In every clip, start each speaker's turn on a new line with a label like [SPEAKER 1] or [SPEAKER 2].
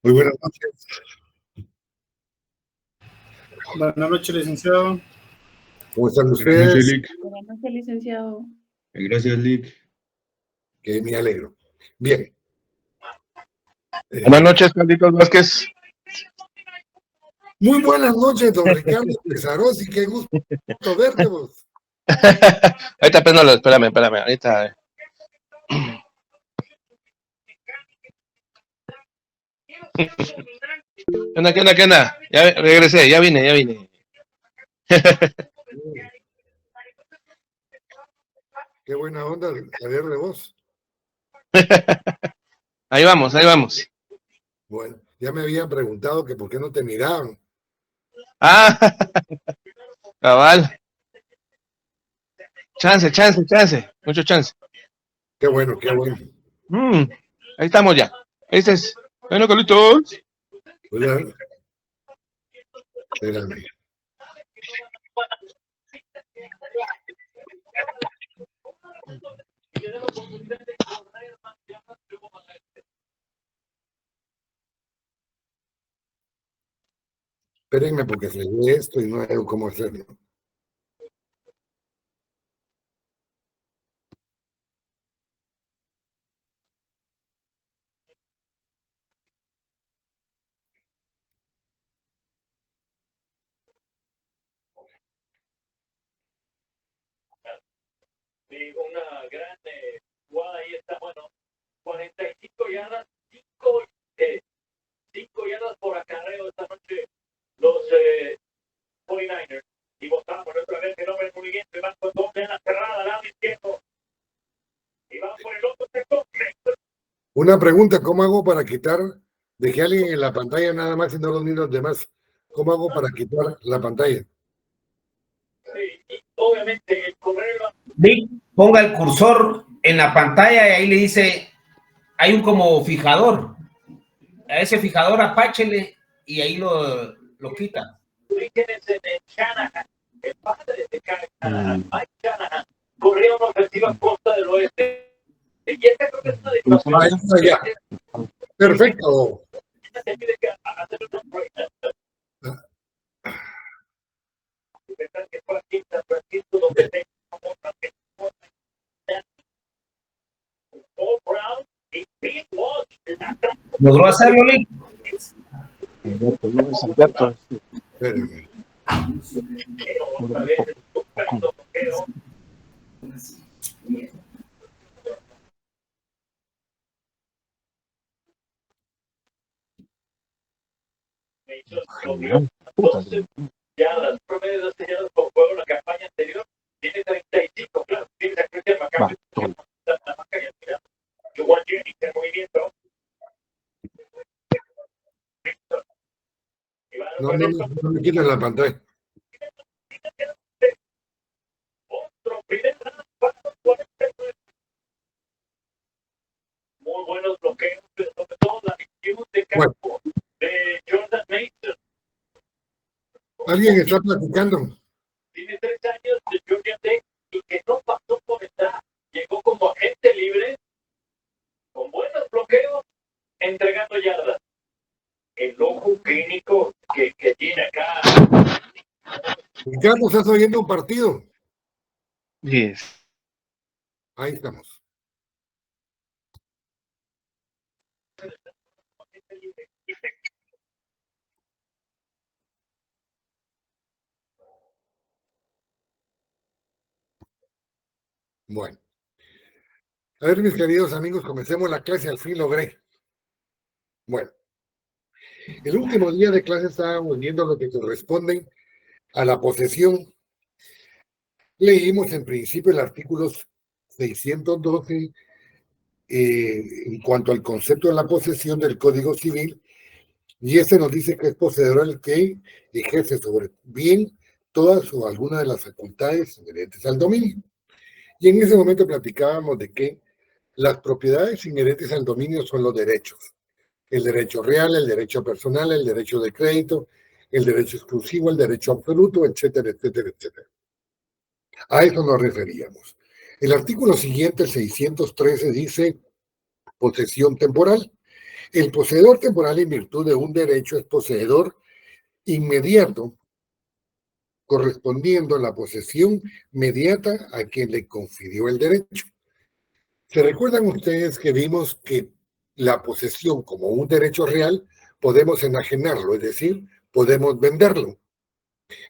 [SPEAKER 1] Muy buenas noches.
[SPEAKER 2] Buenas noches, licenciado.
[SPEAKER 1] ¿Cómo están
[SPEAKER 3] Buenas noches,
[SPEAKER 1] ustedes?
[SPEAKER 3] Lick.
[SPEAKER 4] Buenas noches, licenciado.
[SPEAKER 3] Gracias, Lick.
[SPEAKER 1] Que me alegro. Bien.
[SPEAKER 5] Buenas noches, Carlitos Vázquez.
[SPEAKER 1] Muy buenas noches, don Ricardo Pesarosi. Qué gusto verte vos.
[SPEAKER 5] Ahorita prendo, espérame, ahorita. ¿Qué onda? Ya regresé, ya vine.
[SPEAKER 1] Qué buena onda saber de vos.
[SPEAKER 5] Ahí vamos.
[SPEAKER 1] Bueno, ya me habían preguntado que por qué no te miraban.
[SPEAKER 5] Ah, cabal. Chance, mucho chance.
[SPEAKER 1] Qué bueno.
[SPEAKER 5] Ahí estamos ya. Este es. Bueno, Carlitos.
[SPEAKER 1] Hola. Espérame. Espérenme porque se lee esto y no hay cómo hacerlo.
[SPEAKER 6] Sí, una gran jugada ahí está, bueno, 45 yardas, 5 yardas por acarreo esta noche los 49ers. Y votamos otra vez el hombre muy bien, se van con doble en la cerrada, al lado izquierdo. Y van por el otro sector.
[SPEAKER 1] Una pregunta, ¿cómo hago para quitar? Dejé a alguien en la pantalla nada más y no los miro los demás. ¿Cómo hago para quitar la pantalla?
[SPEAKER 6] Sí, y obviamente el correo.
[SPEAKER 7] Vic, ponga el cursor en la pantalla y ahí le dice, hay un como fijador. A ese fijador apáchele y ahí lo quita.
[SPEAKER 6] Orígenes en el Shanahan, el padre de Shanahan, Mike Shanahan, corría una ofensiva costa del oeste. Y esta creo que es una de
[SPEAKER 1] Ahí está ya. Perfecto.
[SPEAKER 6] se pide que hacer un break. Pensar que fue aquí en San Francisco donde tenemos Paul Brown y Pete Walsh.
[SPEAKER 7] ¿Logró hacerlo, Lick?
[SPEAKER 1] Espérenme.
[SPEAKER 6] Otra vez, estupendo bloqueo. Entonces, ya las promedios de señales por juego en la campaña anterior tiene 35, claro, tiene a Christian McCaffrey, la marca y al final, Juwan Jennings en movimiento.
[SPEAKER 1] No me quitan la pantalla.
[SPEAKER 6] Otro primer round para los 49. Muy buenos bloqueos, pero sobre todo la visión de campo de Jordan Mason.
[SPEAKER 1] Alguien está platicando.
[SPEAKER 6] tiene 3 años de Georgia Tech y que no pasó por edad. Llegó como agente libre, con buenos bloqueos, entregando yardas. El ojo clínico que tiene acá.
[SPEAKER 1] Ricardo, ¿estás oyendo un partido?
[SPEAKER 5] Yes.
[SPEAKER 1] Ahí estamos. Bueno. A ver, mis queridos amigos, comencemos la clase, al fin logré. Bueno, el último día de clase estábamos viendo lo que corresponde a la posesión. Leímos en principio el artículo 612 en cuanto al concepto de la posesión del Código Civil, y este nos dice que es poseedor el que ejerce sobre bien todas o alguna de las facultades inherentes al dominio. Y en ese momento platicábamos de que las propiedades inherentes al dominio son los derechos. El derecho real, el derecho personal, el derecho de crédito, el derecho exclusivo, el derecho absoluto, etcétera, etcétera, etcétera. A eso nos referíamos. El artículo siguiente, el 613, dice posesión temporal. El poseedor temporal en virtud de un derecho es poseedor inmediato, correspondiendo a la posesión mediata a quien le confirió el derecho. ¿Se recuerdan ustedes que vimos que la posesión como un derecho real podemos enajenarlo, es decir, podemos venderlo?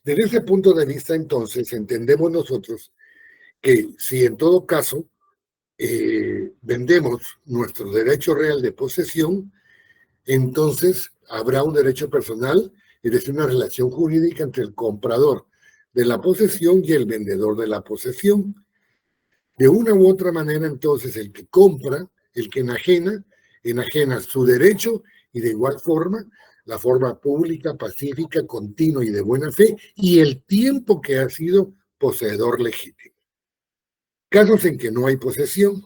[SPEAKER 1] Desde ese punto de vista, entonces, entendemos nosotros que si en todo caso vendemos nuestro derecho real de posesión, entonces habrá un derecho personal, es decir, una relación jurídica entre el comprador de la posesión y el vendedor de la posesión. De una u otra manera, entonces, el que compra, el que enajena su derecho y de igual forma, la forma pública, pacífica, continua y de buena fe, y el tiempo que ha sido poseedor legítimo. Casos en que no hay posesión.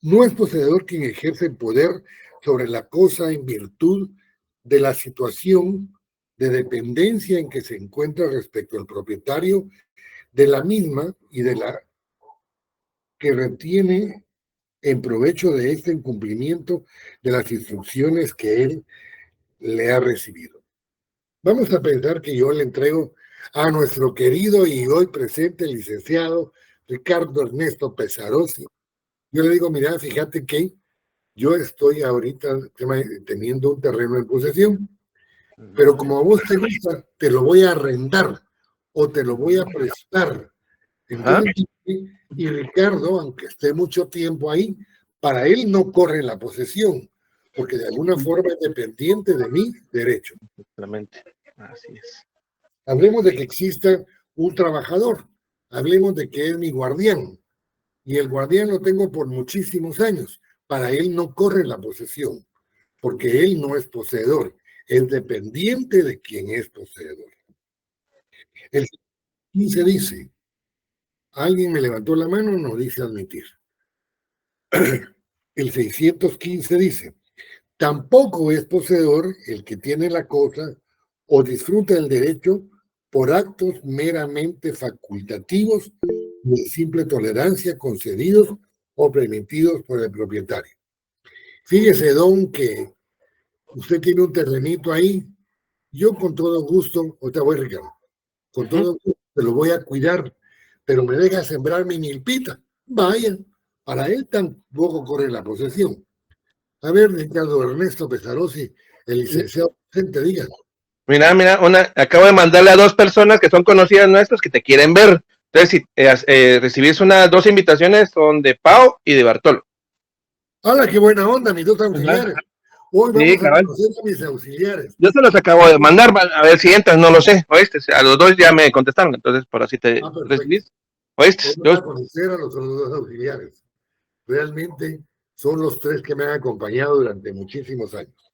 [SPEAKER 1] No es poseedor quien ejerce el poder sobre la cosa en virtud de la situación de dependencia en que se encuentra respecto al propietario de la misma y de la que retiene en provecho de este incumplimiento de las instrucciones que él le ha recibido. Vamos a pensar que yo le entrego a nuestro querido y hoy presente licenciado Ricardo Ernesto Pesarosi. Yo le digo, mira, fíjate que yo estoy ahorita teniendo un terreno en posesión, pero como a vos te gusta, te lo voy a arrendar o te lo voy a prestar. Entonces, y Ricardo, aunque esté mucho tiempo ahí, para él no corre la posesión, porque de alguna forma es dependiente de mi derecho.
[SPEAKER 5] Exactamente. Así es.
[SPEAKER 1] Hablemos de que exista un trabajador, hablemos de que es mi guardián, y el guardián lo tengo por muchísimos años. Para él no corre la posesión, porque él no es poseedor, es dependiente de quien es poseedor. El 15 dice, alguien me levantó la mano, no dice admitir. El 615 dice, tampoco es poseedor el que tiene la cosa o disfruta el derecho por actos meramente facultativos de simple tolerancia concedidos o permitidos por el propietario. Fíjese, don, que usted tiene un terrenito ahí, yo con todo gusto, ahorita voy, Ricardo, con todo gusto te lo voy a cuidar, pero me deja sembrar mi milpita. Vaya, para él tampoco corre la posesión. A ver, Ricardo Ernesto Pesarosi, el licenciado presente, diga.
[SPEAKER 5] Mira, acabo de mandarle a 2 personas que son conocidas nuestras que te quieren ver. Entonces, si recibís dos invitaciones, son de Pau y de Bartolo.
[SPEAKER 1] ¡Hala, qué buena onda, mis 2 auxiliares! Hoy vamos a conocer a mis auxiliares.
[SPEAKER 5] Yo se los acabo de mandar, a ver si entras, no lo sé, ¿oíste? A los 2 ya me contestaron, entonces por así te recibís. ¿Oíste?
[SPEAKER 1] Vamos a conocer a los otros 2 auxiliares. Realmente son los 3 que me han acompañado durante muchísimos años.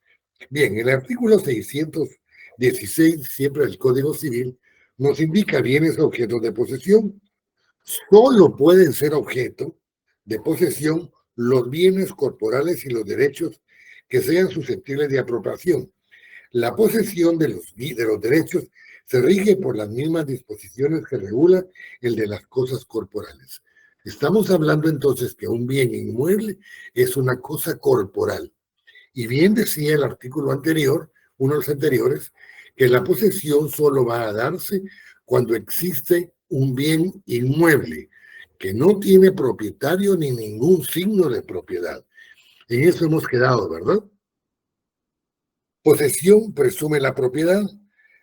[SPEAKER 1] Bien, el artículo 616, siempre del Código Civil, nos indica bienes objetos de posesión. Solo pueden ser objeto de posesión los bienes corporales y los derechos que sean susceptibles de apropiación. La posesión de los derechos se rige por las mismas disposiciones que regula el de las cosas corporales. Estamos hablando entonces que un bien inmueble es una cosa corporal. Y bien decía el artículo anterior, uno de los anteriores, que la posesión solo va a darse cuando existe un bien inmueble que no tiene propietario ni ningún signo de propiedad. En eso hemos quedado, ¿verdad? Posesión presume la propiedad.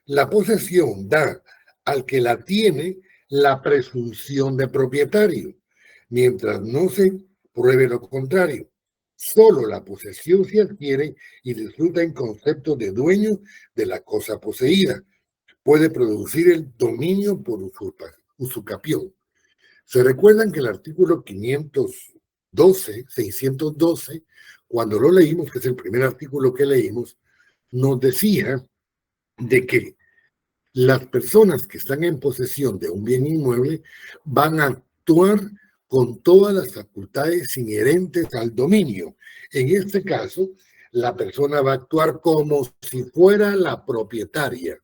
[SPEAKER 1] La posesión da al que la tiene la presunción de propietario, mientras no se pruebe lo contrario. Solo la posesión se adquiere y disfruta en concepto de dueño de la cosa poseída. Puede producir el dominio por usucapión. Se recuerdan que el artículo 612, cuando lo leímos, que es el primer artículo que leímos, nos decía de que las personas que están en posesión de un bien inmueble van a actuar con todas las facultades inherentes al dominio. En este caso, la persona va a actuar como si fuera la propietaria,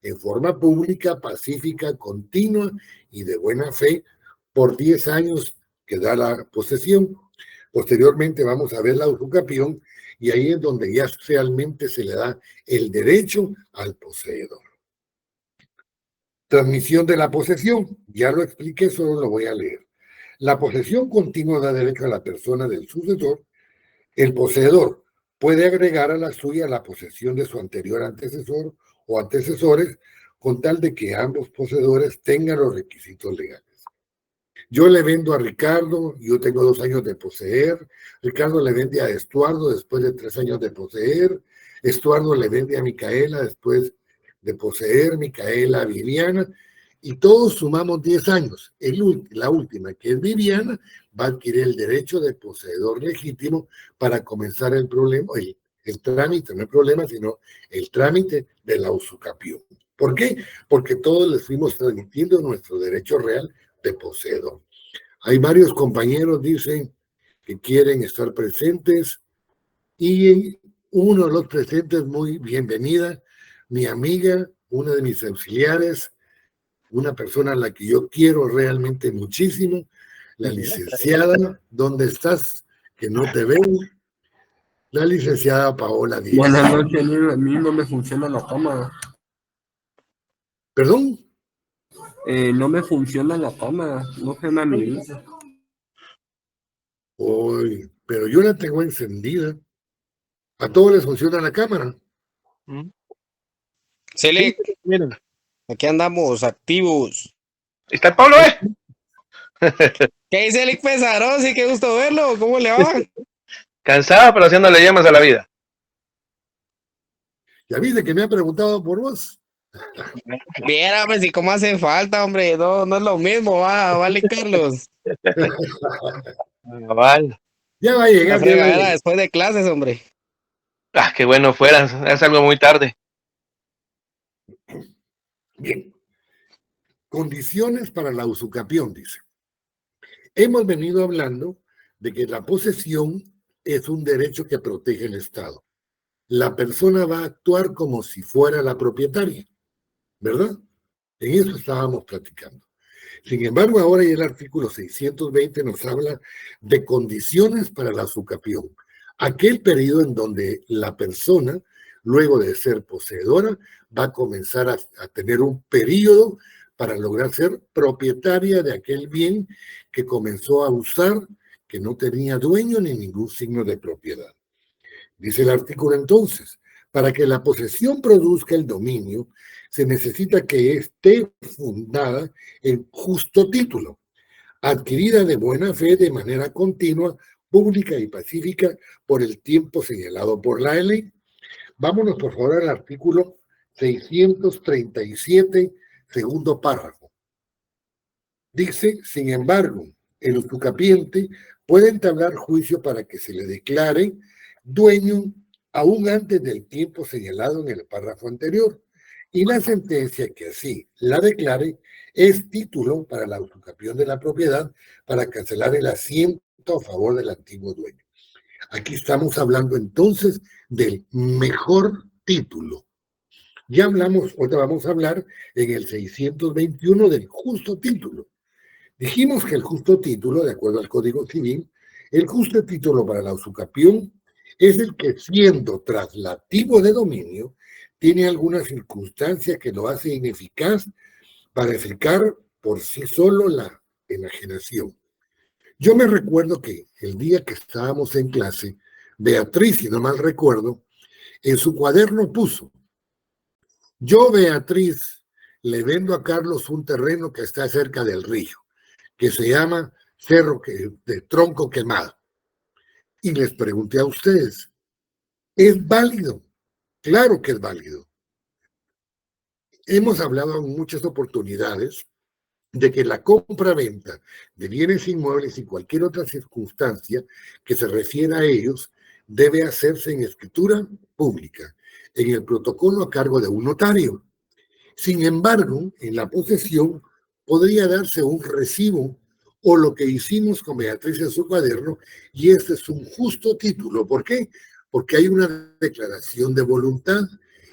[SPEAKER 1] en forma pública, pacífica, continua y de buena fe, por 10 años que da la posesión. Posteriormente vamos a ver la usucapión, y ahí es donde ya realmente se le da el derecho al poseedor. Transmisión de la posesión, ya lo expliqué, solo lo voy a leer. La posesión continua da derecho a la persona del sucesor. El poseedor puede agregar a la suya la posesión de su anterior antecesor o antecesores, con tal de que ambos poseedores tengan los requisitos legales. Yo le vendo a Ricardo, yo tengo 2 años de poseer. Ricardo le vende a Estuardo después de 3 años de poseer. Estuardo le vende a Micaela después de poseer, Micaela a Viviana, y todos sumamos 10 años. La última, que es Viviana, va a adquirir el derecho de poseedor legítimo para comenzar el problema, el trámite, no el problema, sino el trámite de la usucapión. ¿Por qué? Porque todos les fuimos transmitiendo nuestro derecho real de poseedor. Hay varios compañeros, dicen, que quieren estar presentes, y uno de los presentes, muy bienvenida, mi amiga, una de mis auxiliares, una persona a la que yo quiero realmente muchísimo, la licenciada, ¿dónde estás? Que no te veo. La licenciada Paola Díaz.
[SPEAKER 3] Buenas noches, a mí no me funciona la cámara.
[SPEAKER 1] ¿Perdón?
[SPEAKER 3] No me funciona la cámara, no se me habilita.
[SPEAKER 1] Uy, pero yo la tengo encendida. ¿A todos les funciona la cámara?
[SPEAKER 4] Cele,
[SPEAKER 5] Miren,
[SPEAKER 4] aquí andamos activos.
[SPEAKER 5] está el Pablo,
[SPEAKER 4] ¿Qué dice Elic Pesarón? Sí, qué gusto verlo. ¿Cómo le va?
[SPEAKER 5] cansado, pero haciéndole llamas a la vida.
[SPEAKER 1] Ya viste que me ha preguntado por vos.
[SPEAKER 4] Viera, hombre, si cómo hace falta, hombre. No, no es lo mismo, vale, Carlos.
[SPEAKER 5] Vale.
[SPEAKER 1] Ya va a
[SPEAKER 4] La
[SPEAKER 1] llegar.
[SPEAKER 4] fregadera después de clases, hombre.
[SPEAKER 5] Ah, qué bueno fuera, es algo muy tarde.
[SPEAKER 1] Bien. Condiciones para la usucapión, dice. Hemos venido hablando de que la posesión es un derecho que protege el Estado. La persona va a actuar como si fuera la propietaria, ¿verdad? En eso estábamos platicando. Sin embargo, ahora ya el artículo 620 nos habla de condiciones para la usucapión. Aquel periodo en donde la persona, luego de ser poseedora, va a comenzar a tener un periodo para lograr ser propietaria de aquel bien que comenzó a usar, que no tenía dueño ni ningún signo de propiedad. Dice el artículo entonces, para que la posesión produzca el dominio, se necesita que esté fundada en justo título, adquirida de buena fe de manera continua, pública y pacífica por el tiempo señalado por la ley. Vámonos por favor al artículo 637, segundo párrafo. Dice, sin embargo, el usucapiente puede entablar juicio para que se le declare dueño aún antes del tiempo señalado en el párrafo anterior, y la sentencia que así la declare es título para la usucapión de la propiedad para cancelar el asiento a favor del antiguo dueño. Aquí estamos hablando entonces del mejor título. Ya hablamos, ahora vamos a hablar en el 621 del justo título. Dijimos que el justo título, de acuerdo al Código Civil, el justo título para la usucapión es el que, siendo traslativo de dominio, tiene alguna circunstancia que lo hace ineficaz para eficar por sí solo la enajenación. Yo me recuerdo que el día que estábamos en clase, Beatriz, si no mal recuerdo, en su cuaderno puso: yo, Beatriz, le vendo a Carlos un terreno que está cerca del río, que se llama Cerro de Tronco Quemado. Y les pregunté a ustedes, ¿es válido? Claro que es válido. Hemos hablado en muchas oportunidades de que la compra-venta de bienes inmuebles y cualquier otra circunstancia que se refiera a ellos debe hacerse en escritura pública, en el protocolo a cargo de un notario. Sin embargo, en la posesión podría darse un recibo o lo que hicimos con Beatriz en su cuaderno, y este es un justo título. ¿Por qué? Porque hay una declaración de voluntad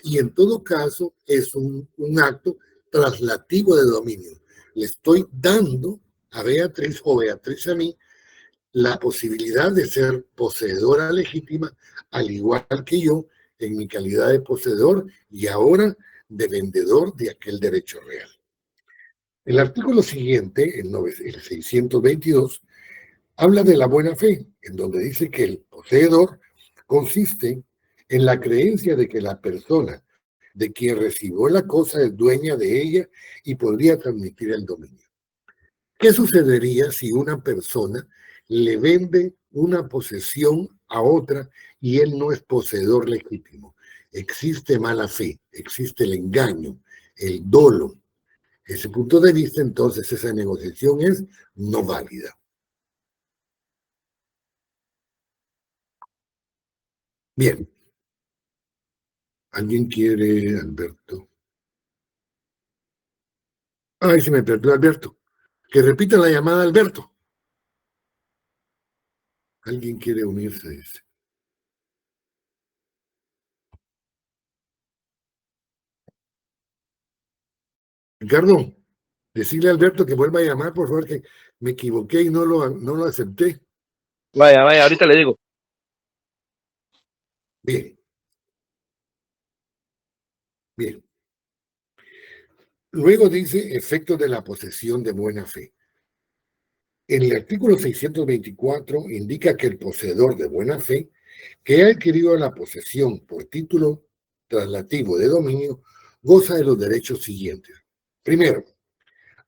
[SPEAKER 1] y en todo caso es un acto traslativo de dominio. Le estoy dando a Beatriz o Beatriz a mí la posibilidad de ser poseedora legítima, al igual que yo, en mi calidad de poseedor y ahora de vendedor de aquel derecho real. El artículo siguiente, el 622, habla de la buena fe, en donde dice que el poseedor consiste en la creencia de que la persona de quien recibió la cosa es dueña de ella y podría transmitir el dominio. ¿Qué sucedería si una persona le vende una posesión a otra y él no es poseedor legítimo? Existe mala fe, existe el engaño, el dolo. Ese punto de vista, entonces, esa negociación es no válida. Bien. ¿Alguien quiere, Alberto? Ay, se me perdió Alberto. Que repita la llamada, Alberto. ¿Alguien quiere unirse? Dice. Ricardo, decirle a Alberto que vuelva a llamar, por favor, que me equivoqué y no lo acepté.
[SPEAKER 5] Vaya, ahorita le digo.
[SPEAKER 1] Bien. Bien. Luego dice efectos de la posesión de buena fe. En el artículo 624 indica que el poseedor de buena fe que ha adquirido la posesión por título traslativo de dominio goza de los derechos siguientes. Primero,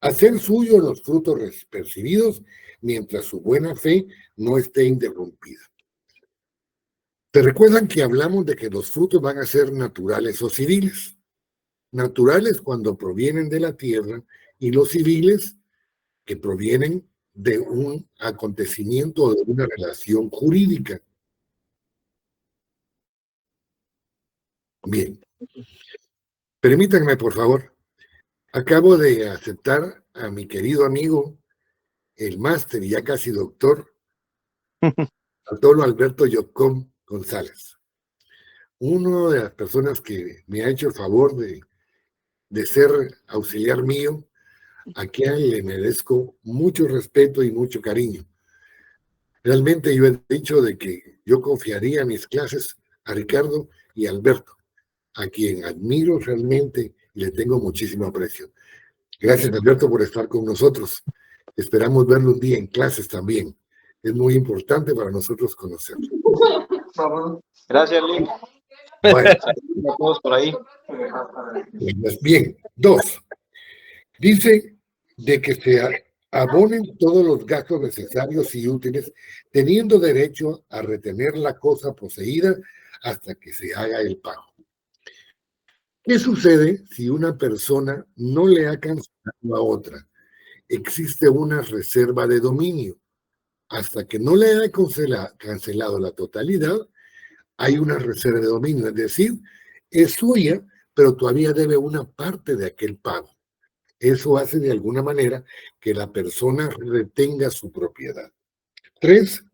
[SPEAKER 1] hacer suyo los frutos percibidos mientras su buena fe no esté interrumpida. ¿Te recuerdan que hablamos de que los frutos van a ser naturales o civiles? Naturales cuando provienen de la tierra y los civiles que provienen de un acontecimiento o de una relación jurídica. Bien. Permítanme, por favor. Acabo de aceptar a mi querido amigo, el máster y ya casi doctor, Arturo Alberto Yocom González. Una de las personas que me ha hecho el favor de ser auxiliar mío, a quien le merezco mucho respeto y mucho cariño. Realmente yo he dicho de que yo confiaría mis clases a Ricardo y a Alberto, a quien admiro realmente y le tengo muchísimo aprecio. Gracias, Alberto, por estar con nosotros. Esperamos verlo un día en clases también. Es muy importante para nosotros conocerlo.
[SPEAKER 8] Gracias, Lee.
[SPEAKER 1] Bueno,
[SPEAKER 8] A todos por ahí.
[SPEAKER 1] bien, 2. Dice de que se abonen todos los gastos necesarios y útiles, teniendo derecho a retener la cosa poseída hasta que se haga el pago. ¿Qué sucede si una persona no le ha cancelado a otra? Existe una reserva de dominio. Hasta que no le haya cancelado la totalidad, hay una reserva de dominio. Es decir, es suya, pero todavía debe una parte de aquel pago. Eso hace de alguna manera que la persona retenga su propiedad. 3.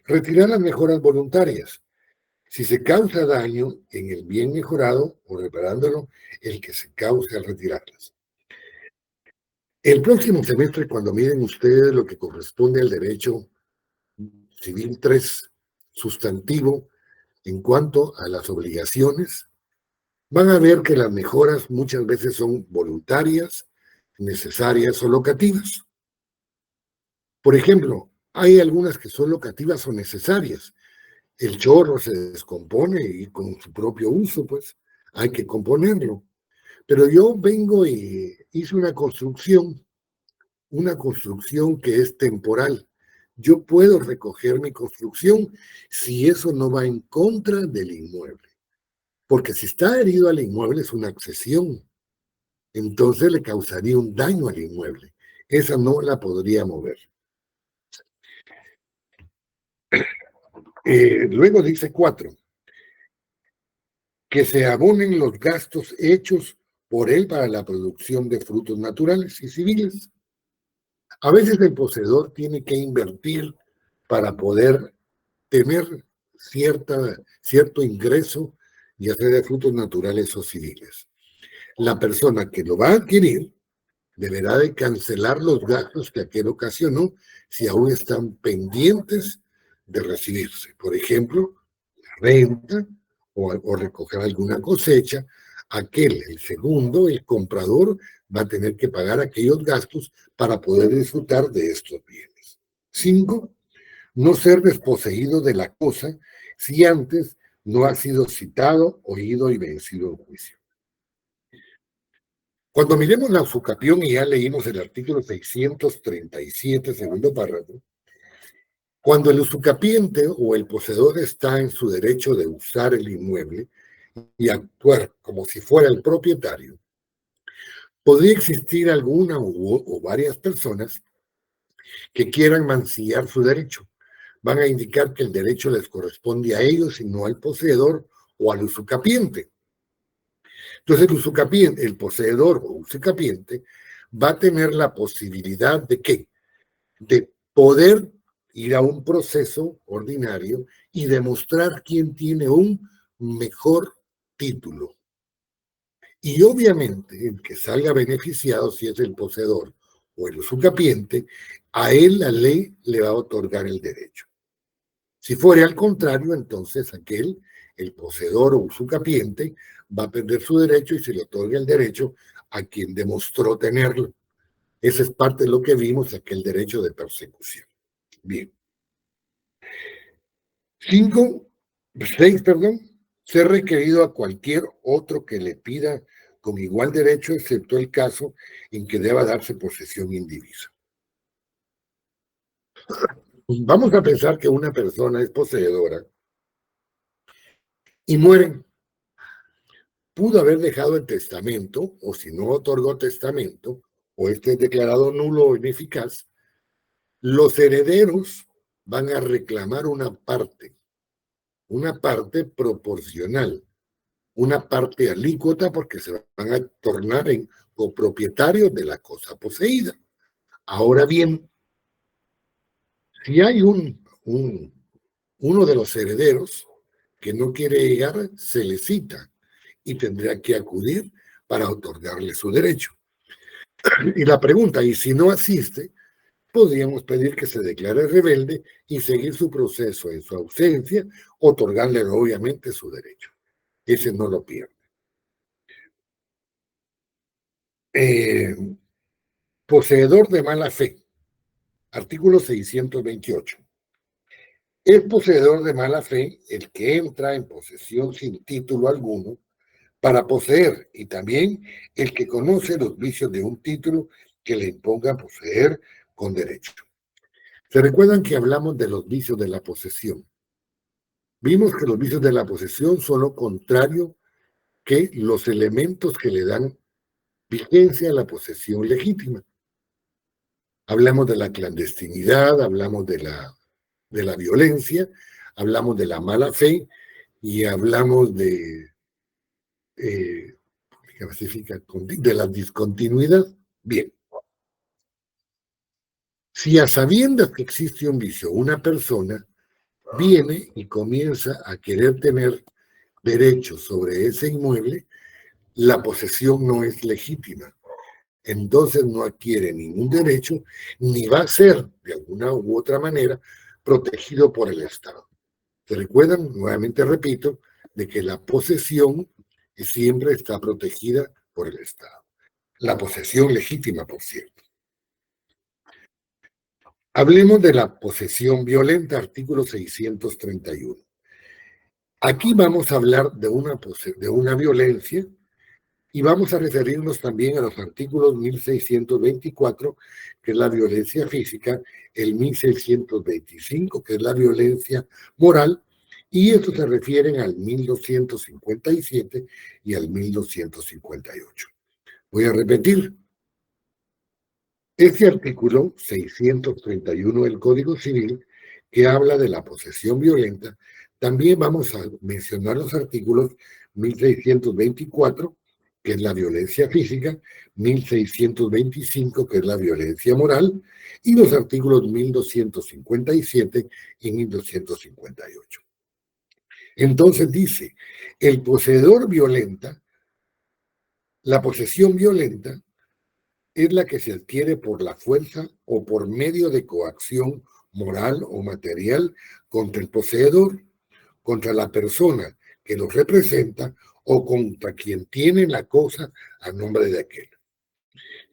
[SPEAKER 1] Retirar las mejoras voluntarias. Si se causa daño en el bien mejorado o reparándolo, el que se cause al retirarlas. El próximo semestre, cuando miren ustedes lo que corresponde al derecho civil 3, sustantivo, en cuanto a las obligaciones, van a ver que las mejoras muchas veces son voluntarias, necesarias o locativas. Por ejemplo, hay algunas que son locativas o necesarias. El chorro se descompone y con su propio uso, pues, hay que componerlo. Pero yo vengo y hice una construcción que es temporal. Yo puedo recoger mi construcción si eso no va en contra del inmueble. Porque si está herido al inmueble es una accesión. Entonces le causaría un daño al inmueble. Esa no la podría mover. Luego dice 4, que se abonen los gastos hechos por él para la producción de frutos naturales y civiles. A veces el poseedor tiene que invertir para poder tener cierto ingreso, ya sea de frutos naturales o civiles. La persona que lo va a adquirir deberá de cancelar los gastos que aquel ocasionó si aún están pendientes de recibirse. Por ejemplo, la renta o recoger alguna cosecha. El segundo, el comprador, va a tener que pagar aquellos gastos para poder disfrutar de estos bienes. 5, no ser desposeído de la cosa si antes no ha sido citado, oído y vencido en juicio. Cuando miremos la usucapión, y ya leímos el artículo 637, segundo párrafo, cuando el usucapiente o el poseedor está en su derecho de usar el inmueble y actuar como si fuera el propietario, podría existir alguna o varias personas que quieran mancillar su derecho. Van a indicar que el derecho les corresponde a ellos y no al poseedor o al usucapiente. Entonces el poseedor o usucapiente va a tener la posibilidad de ¿qué? De poder ir a un proceso ordinario y demostrar quién tiene un mejor título. Y obviamente el que salga beneficiado, si es el poseedor o el usucapiente, a él la ley le va a otorgar el derecho. Si fuera al contrario, entonces el poseedor o usucapiente, va a perder su derecho y se le otorga el derecho a quien demostró tenerlo. Esa es parte de lo que vimos, aquel derecho de persecución. Bien. 6, ser requerido a cualquier otro que le pida con igual derecho, excepto el caso en que deba darse posesión indivisa. Vamos a pensar que una persona es poseedora y muere. Pudo haber dejado el testamento, o si no otorgó testamento, o este es declarado nulo o ineficaz, los herederos van a reclamar una parte proporcional, una parte alícuota, porque se van a tornar en copropietarios de la cosa poseída. Ahora bien, si hay uno de los herederos que no quiere llegar, se le cita y tendrá que acudir para otorgarle su derecho. Y la pregunta, y si no asiste, podríamos pedir que se declare rebelde y seguir su proceso en su ausencia, otorgarle obviamente su derecho. Ese no lo pierde. Poseedor de mala fe. Artículo 628. Es poseedor de mala fe el que entra en posesión sin título alguno para poseer, y también el que conoce los vicios de un título que le imponga poseer con derecho. ¿Se recuerdan que hablamos de los vicios de la posesión? Vimos que los vicios de la posesión son lo contrario que los elementos que le dan vigencia a la posesión legítima. Hablamos de la clandestinidad, hablamos de la violencia, hablamos de la mala fe y hablamos de la discontinuidad. Bien. Si a sabiendas que existe un vicio, una persona viene y comienza a querer tener derechos sobre ese inmueble, la posesión no es legítima. Entonces no adquiere ningún derecho ni va a ser de alguna u otra manera protegido por el Estado. ¿Se recuerdan? Nuevamente repito, de que la posesión siempre está protegida por el Estado. La posesión legítima, por cierto. Hablemos de la posesión violenta, artículo 631. Aquí vamos a hablar de una violencia y vamos a referirnos también a los artículos 1624, que es la violencia física, el 1625, que es la violencia moral, y estos se refieren al 1257 y al 1258. Voy a repetir. Este artículo 631 del Código Civil, que habla de la posesión violenta, también vamos a mencionar los artículos 1624, que es la violencia física, 1625, que es la violencia moral, y los artículos 1257 y 1258. Entonces dice, el poseedor violenta, la posesión violenta, es la que se adquiere por la fuerza o por medio de coacción moral o material contra el poseedor, contra la persona que lo representa o contra quien tiene la cosa a nombre de aquel.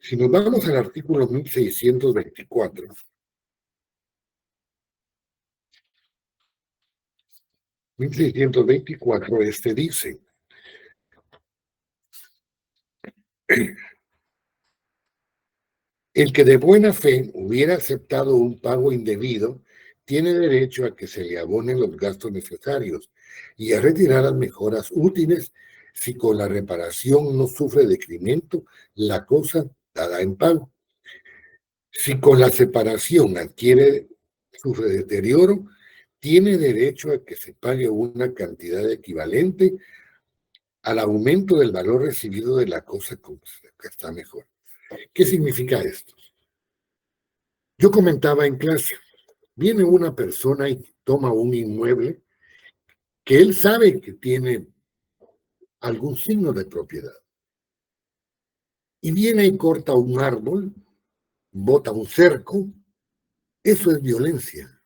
[SPEAKER 1] Si nos vamos al artículo 1624, este dice: el que de buena fe hubiera aceptado un pago indebido tiene derecho a que se le abonen los gastos necesarios y a retirar las mejoras útiles si con la reparación no sufre decremento la cosa dada en pago. Si con la separación sufre deterioro, tiene derecho a que se pague una cantidad equivalente al aumento del valor recibido de la cosa que está mejor. ¿Qué significa esto? Yo comentaba en clase, viene una persona y toma un inmueble que él sabe que tiene algún signo de propiedad. Y viene y corta un árbol, bota un cerco. Eso es violencia.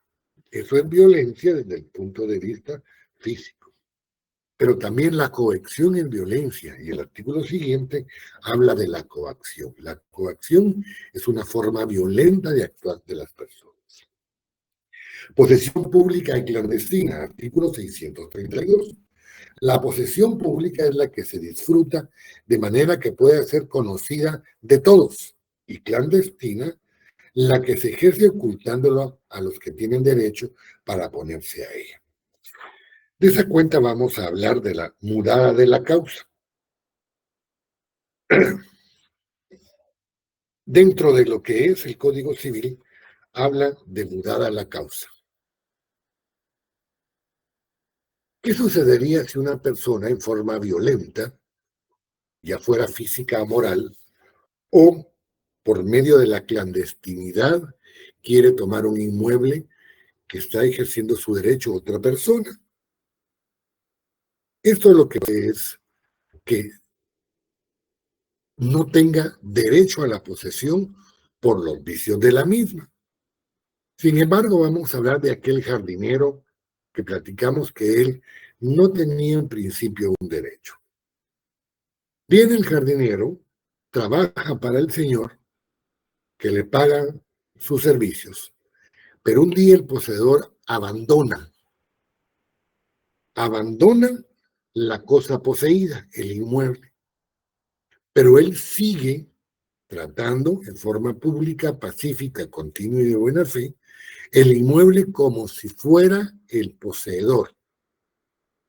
[SPEAKER 1] Eso es violencia desde el punto de vista físico. Pero también la coacción es violencia, y el artículo siguiente habla de la coacción. La coacción es una forma violenta de actuar de las personas. Posesión pública y clandestina, artículo 632. La posesión pública es la que se disfruta de manera que pueda ser conocida de todos, y clandestina, la que se ejerce ocultándolo a los que tienen derecho para ponerse a ella. De esa cuenta vamos a hablar de la mudada de la causa. Dentro de lo que es el Código Civil, habla de mudada la causa. ¿Qué sucedería si una persona en forma violenta, ya fuera física o moral, o por medio de la clandestinidad, quiere tomar un inmueble que está ejerciendo su derecho a otra persona? Esto es lo que es que no tenga derecho a la posesión por los vicios de la misma. Sin embargo, vamos a hablar de aquel jardinero que platicamos que él no tenía en principio un derecho. Viene el jardinero, trabaja para el señor, que le paga sus servicios, pero un día el poseedor abandona la cosa poseída, el inmueble, pero él sigue tratando en forma pública, pacífica, continua y de buena fe, el inmueble como si fuera el poseedor,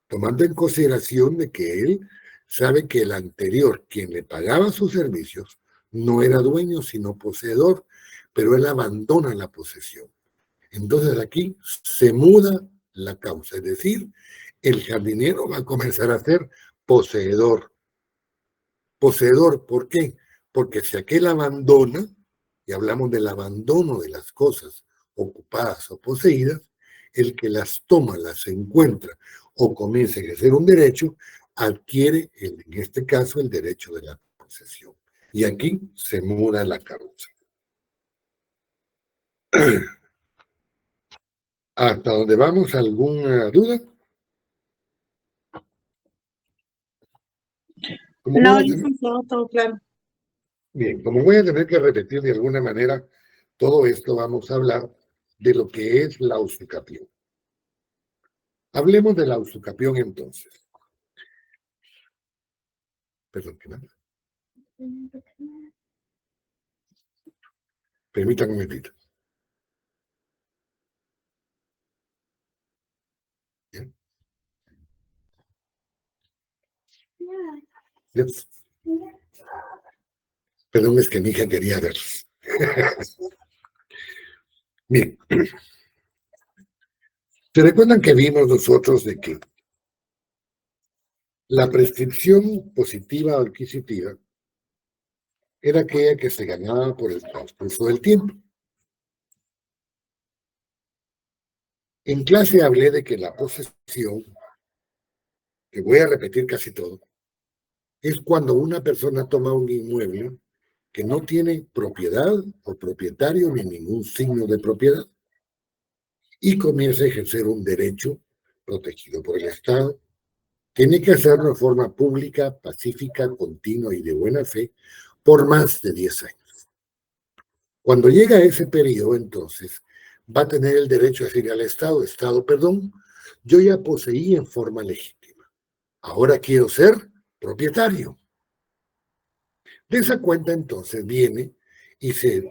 [SPEAKER 1] tomando en consideración de que él sabe que el anterior, quien le pagaba sus servicios, no era dueño sino poseedor, pero él abandona la posesión. Entonces aquí se muda la causa, es decir, el jardinero va a comenzar a ser poseedor. Poseedor, ¿por qué? Porque si aquel abandona, y hablamos del abandono de las cosas ocupadas o poseídas, el que las toma, las encuentra o comienza a ejercer un derecho, adquiere, en este caso, el derecho de la posesión. Y aquí se muda la carroza. ¿Hasta dónde vamos? ¿Alguna duda?
[SPEAKER 9] No, licenciado, todo claro.
[SPEAKER 1] Bien, como voy a tener que repetir de alguna manera todo esto, vamos a hablar de lo que es la usucapión. Hablemos de la usucapión entonces. Perdón, ¿qué más? Permítanme un momentito. ¿Bien? Yes. Perdón, es que mi hija quería verlos. Bien. ¿Se recuerdan que vimos nosotros de que la prescripción positiva o adquisitiva era aquella que se ganaba por el transcurso del tiempo? En clase hablé de que la posesión, que voy a repetir casi todo, es cuando una persona toma un inmueble que no tiene propiedad o propietario ni ningún signo de propiedad y comienza a ejercer un derecho protegido por el Estado. Tiene que hacerlo de forma pública, pacífica, continua y de buena fe por más de 10 años. Cuando llega ese periodo, entonces, va a tener el derecho a decir al Estado, perdón, yo ya poseí en forma legítima. Ahora quiero ser propietario. De esa cuenta, entonces, viene y se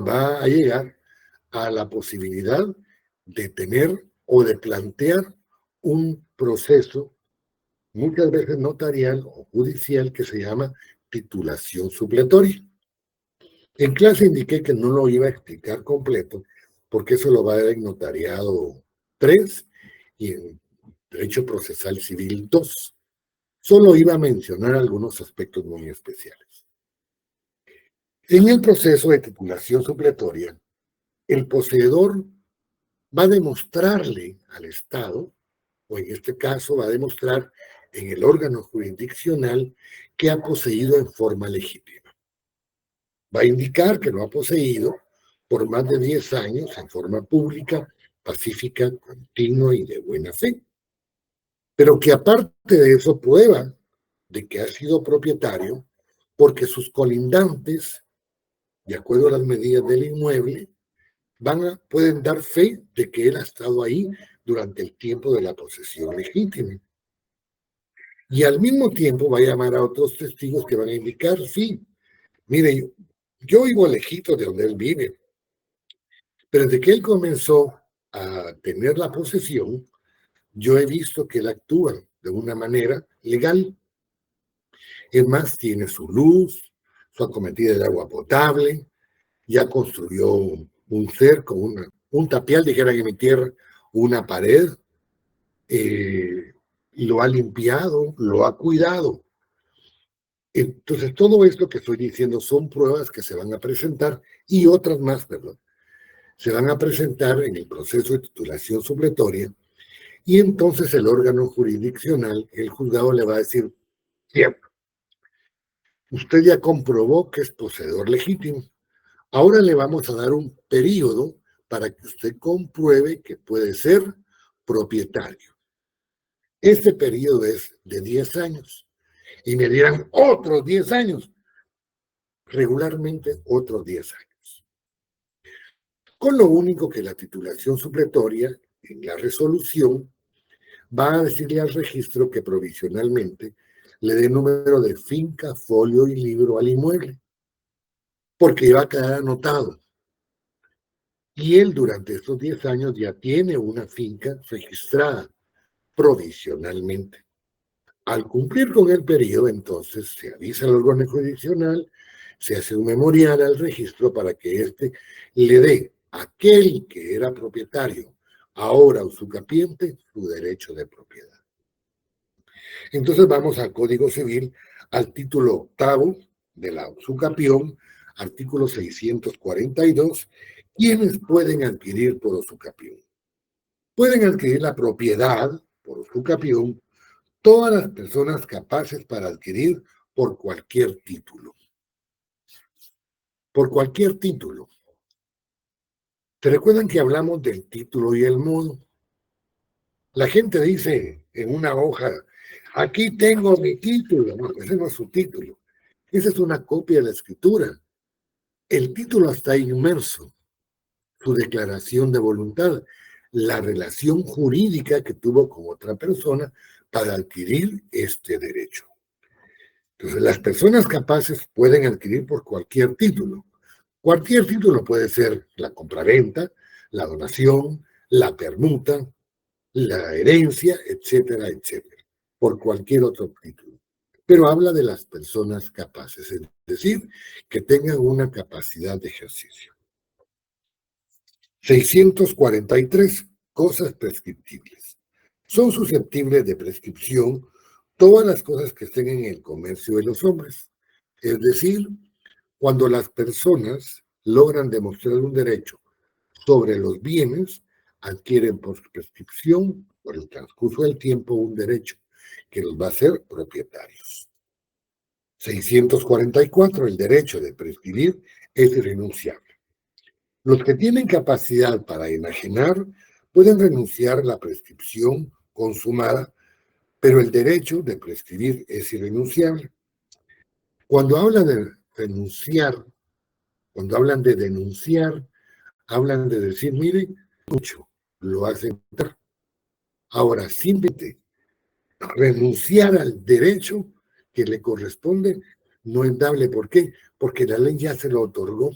[SPEAKER 1] va a llegar a la posibilidad de tener o de plantear un proceso, muchas veces notarial o judicial, que se llama titulación supletoria. En clase indiqué que no lo iba a explicar completo, porque eso lo va a dar en notariado 3 y en derecho procesal civil 2. Solo iba a mencionar algunos aspectos muy especiales. En el proceso de titulación supletoria, el poseedor va a demostrarle al Estado, o en este caso va a demostrar en el órgano jurisdiccional que ha poseído en forma legítima. Va a indicar que lo ha poseído por más de 10 años en forma pública, pacífica, continua y de buena fe. Pero que aparte de eso prueba de que ha sido propietario porque sus colindantes, de acuerdo a las medidas del inmueble, pueden dar fe de que él ha estado ahí durante el tiempo de la posesión legítima. Y al mismo tiempo va a llamar a otros testigos que van a indicar, sí, mire, yo vivo lejito de donde él vive, pero desde que él comenzó a tener la posesión, yo he visto que él actúa de una manera legal. Es más, tiene su luz, su acometida de agua potable, ya construyó un cerco, un tapial, dijeran en mi tierra, una pared, lo ha limpiado, lo ha cuidado. Entonces, todo esto que estoy diciendo son pruebas que se van a presentar y otras más, perdón, se van a presentar en el proceso de titulación supletoria y entonces el órgano jurisdiccional, el juzgado, le va a decir, cierto, usted ya comprobó que es poseedor legítimo. Ahora le vamos a dar un periodo para que usted compruebe que puede ser propietario. Este periodo es de 10 años. Y me dirán otros 10 años. Regularmente otros 10 años. Con lo único que la titulación supletoria, en la resolución, va a decirle al registro que provisionalmente le dé número de finca, folio y libro al inmueble. Porque va a quedar anotado. Y él durante estos 10 años ya tiene una finca registrada provisionalmente. Al cumplir con el periodo, entonces se avisa al órgano jurisdiccional, se hace un memorial al registro para que éste le dé a aquel que era propietario, ahora usucapiente, su derecho de propiedad. Entonces vamos al Código Civil, al título 8º de la usucapión, artículo 642, ¿quiénes pueden adquirir por usucapión? pueden adquirir la propiedad, por usucapión, todas las personas capaces para adquirir por cualquier título. Por cualquier título. ¿Se recuerdan que hablamos del título y el modo? La gente dice en una hoja, aquí tengo mi título. No, ese no es su título. Esa es una copia de la escritura. El título está inmerso. Su declaración de voluntad, la relación jurídica que tuvo con otra persona para adquirir este derecho. Entonces, las personas capaces pueden adquirir por cualquier título. Cualquier título puede ser la compraventa, la donación, la permuta, la herencia, etcétera, etcétera, por cualquier otro título. Pero habla de las personas capaces, es decir, que tengan una capacidad de ejercicio. 643. Cosas prescriptibles. Son susceptibles de prescripción todas las cosas que estén en el comercio de los hombres. Es decir, cuando las personas logran demostrar un derecho sobre los bienes, adquieren por prescripción, por el transcurso del tiempo, un derecho que los va a hacer propietarios. 644. El derecho de prescribir es irrenunciable. Los que tienen capacidad para enajenar pueden renunciar a la prescripción consumada, pero el derecho de prescribir es irrenunciable. Cuando hablan de renunciar, cuando hablan de denunciar, hablan de decir, mire, mucho, lo hacen. Ahora, simplemente renunciar al derecho que le corresponde no es dable. ¿Por qué? Porque la ley ya se lo otorgó.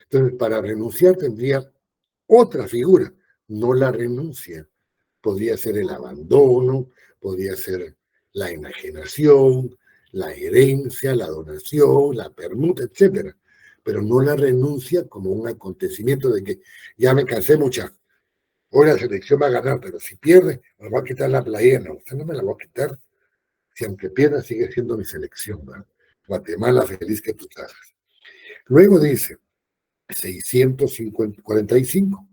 [SPEAKER 1] Entonces, para renunciar tendría otra figura, no la renuncia. Podría ser el abandono, podría ser la enajenación, la herencia, la donación, la permuta, etcétera. Pero no la renuncia como un acontecimiento de que ya me cansé mucha. Hoy la selección va a ganar, pero si pierde, me va a quitar la playera. No, usted no me la va a quitar. Si aunque pierda, sigue siendo mi selección, ¿verdad? Guatemala, feliz que tú estás. Luego dice, 645.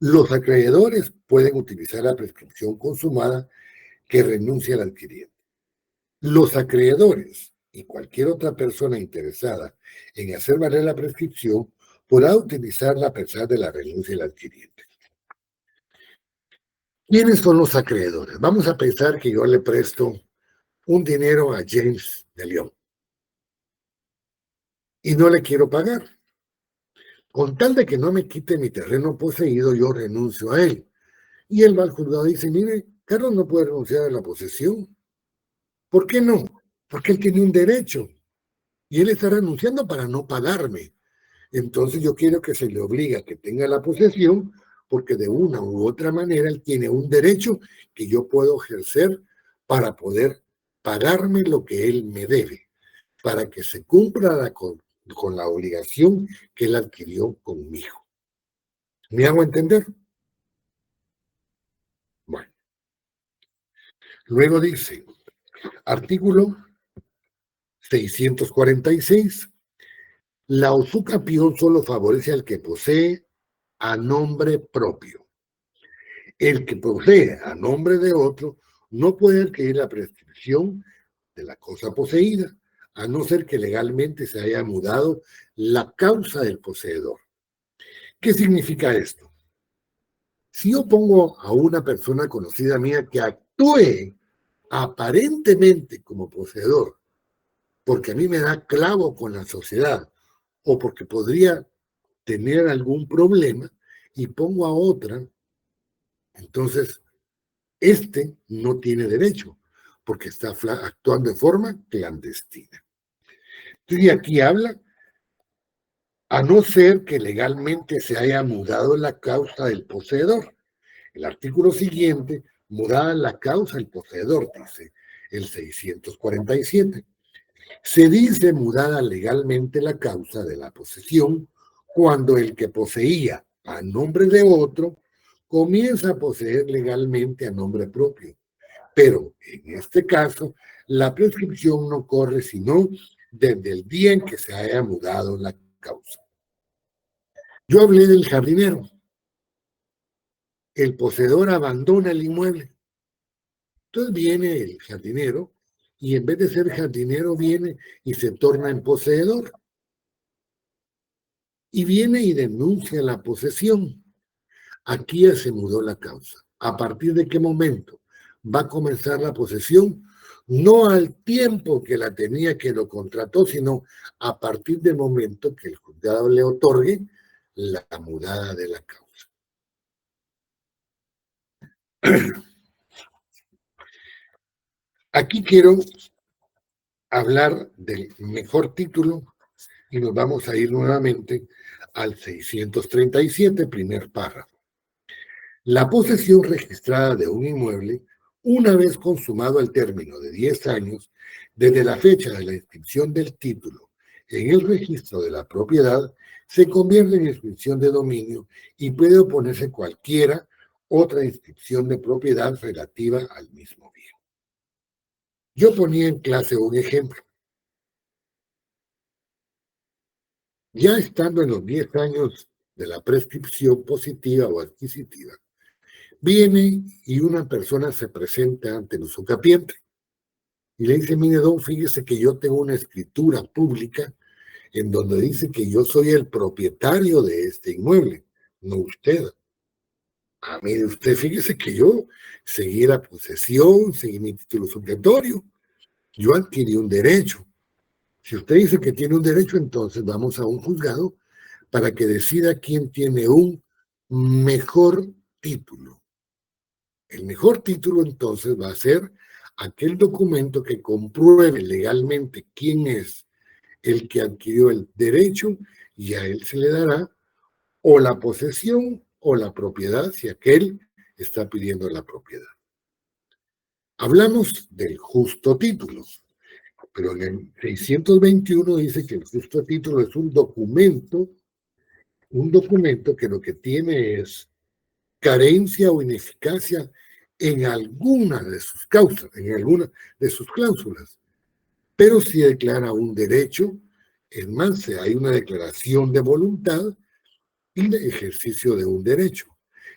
[SPEAKER 1] Los acreedores pueden utilizar la prescripción consumada que renuncia al adquiriente. Los acreedores y cualquier otra persona interesada en hacer valer la prescripción podrá utilizarla a pesar de la renuncia del adquiriente. ¿Quiénes son los acreedores? Vamos a pensar que yo le presto un dinero a James de León y no le quiero pagar. Con tal de que no me quite mi terreno poseído, yo renuncio a él. Y el mal juzgado dice, mire, Carlos no puede renunciar a la posesión. ¿Por qué no? Porque él tiene un derecho y él está renunciando para no pagarme. Entonces yo quiero que se le obligue a que tenga la posesión porque de una u otra manera él tiene un derecho que yo puedo ejercer para poder pagarme lo que él me debe, para que se cumpla con la obligación que él adquirió conmigo. ¿Me hago entender? Bueno. Luego dice, artículo 646. La usucapión solo favorece al que posee a nombre propio. El que posee a nombre de otro no puede adquirir la prescripción de la cosa poseída, a no ser que legalmente se haya mudado la causa del poseedor. ¿Qué significa esto? Si yo pongo a una persona conocida mía que actúe aparentemente como poseedor, porque a mí me da clavo con la sociedad, o porque podría tener algún problema, y pongo a otra, entonces este no tiene derecho, porque está actuando de forma clandestina. Y aquí habla, a no ser que legalmente se haya mudado la causa del poseedor. El artículo siguiente, mudada la causa del poseedor, dice el 647. Se dice mudada legalmente la causa de la posesión cuando el que poseía a nombre de otro comienza a poseer legalmente a nombre propio. Pero en este caso, la prescripción no corre sino desde el día en que se haya mudado la causa. Yo hablé del jardinero. el poseedor abandona el inmueble. Entonces viene el jardinero y en vez de ser jardinero viene y se torna en poseedor. Y viene y denuncia la posesión. Aquí ya se mudó la causa. ¿A partir de qué momento va a comenzar la posesión? No al tiempo que la tenía que lo contrató, sino a partir del momento que el juzgado le otorgue la mudada de la causa. Aquí quiero hablar del mejor título y nos vamos a ir nuevamente al 637, primer párrafo. La posesión registrada de un inmueble, una vez consumado el término de 10 años, desde la fecha de la inscripción del título en el registro de la propiedad, se convierte en inscripción de dominio y puede oponerse cualquiera otra inscripción de propiedad relativa al mismo bien. Yo ponía en clase un ejemplo. Ya estando en los 10 años de la prescripción positiva o adquisitiva, viene y una persona se presenta ante el usucapiente y le dice: mire, don, fíjese que yo tengo una escritura pública en donde dice que yo soy el propietario de este inmueble, no usted. Mire usted, fíjese que yo seguí la posesión, seguí mi título supletorio, yo adquirí un derecho. Si usted dice que tiene un derecho, entonces vamos a un juzgado para que decida quién tiene un mejor título. El mejor título entonces va a ser aquel documento que compruebe legalmente quién es el que adquirió el derecho, y a él se le dará o la posesión o la propiedad si aquel está pidiendo la propiedad. Hablamos del justo título, pero en el 621 dice que el justo título es un documento que lo que tiene es carencia o ineficacia en alguna de sus causas, en alguna de sus cláusulas, pero si declara un derecho, es más, hay una declaración de voluntad y de ejercicio de un derecho,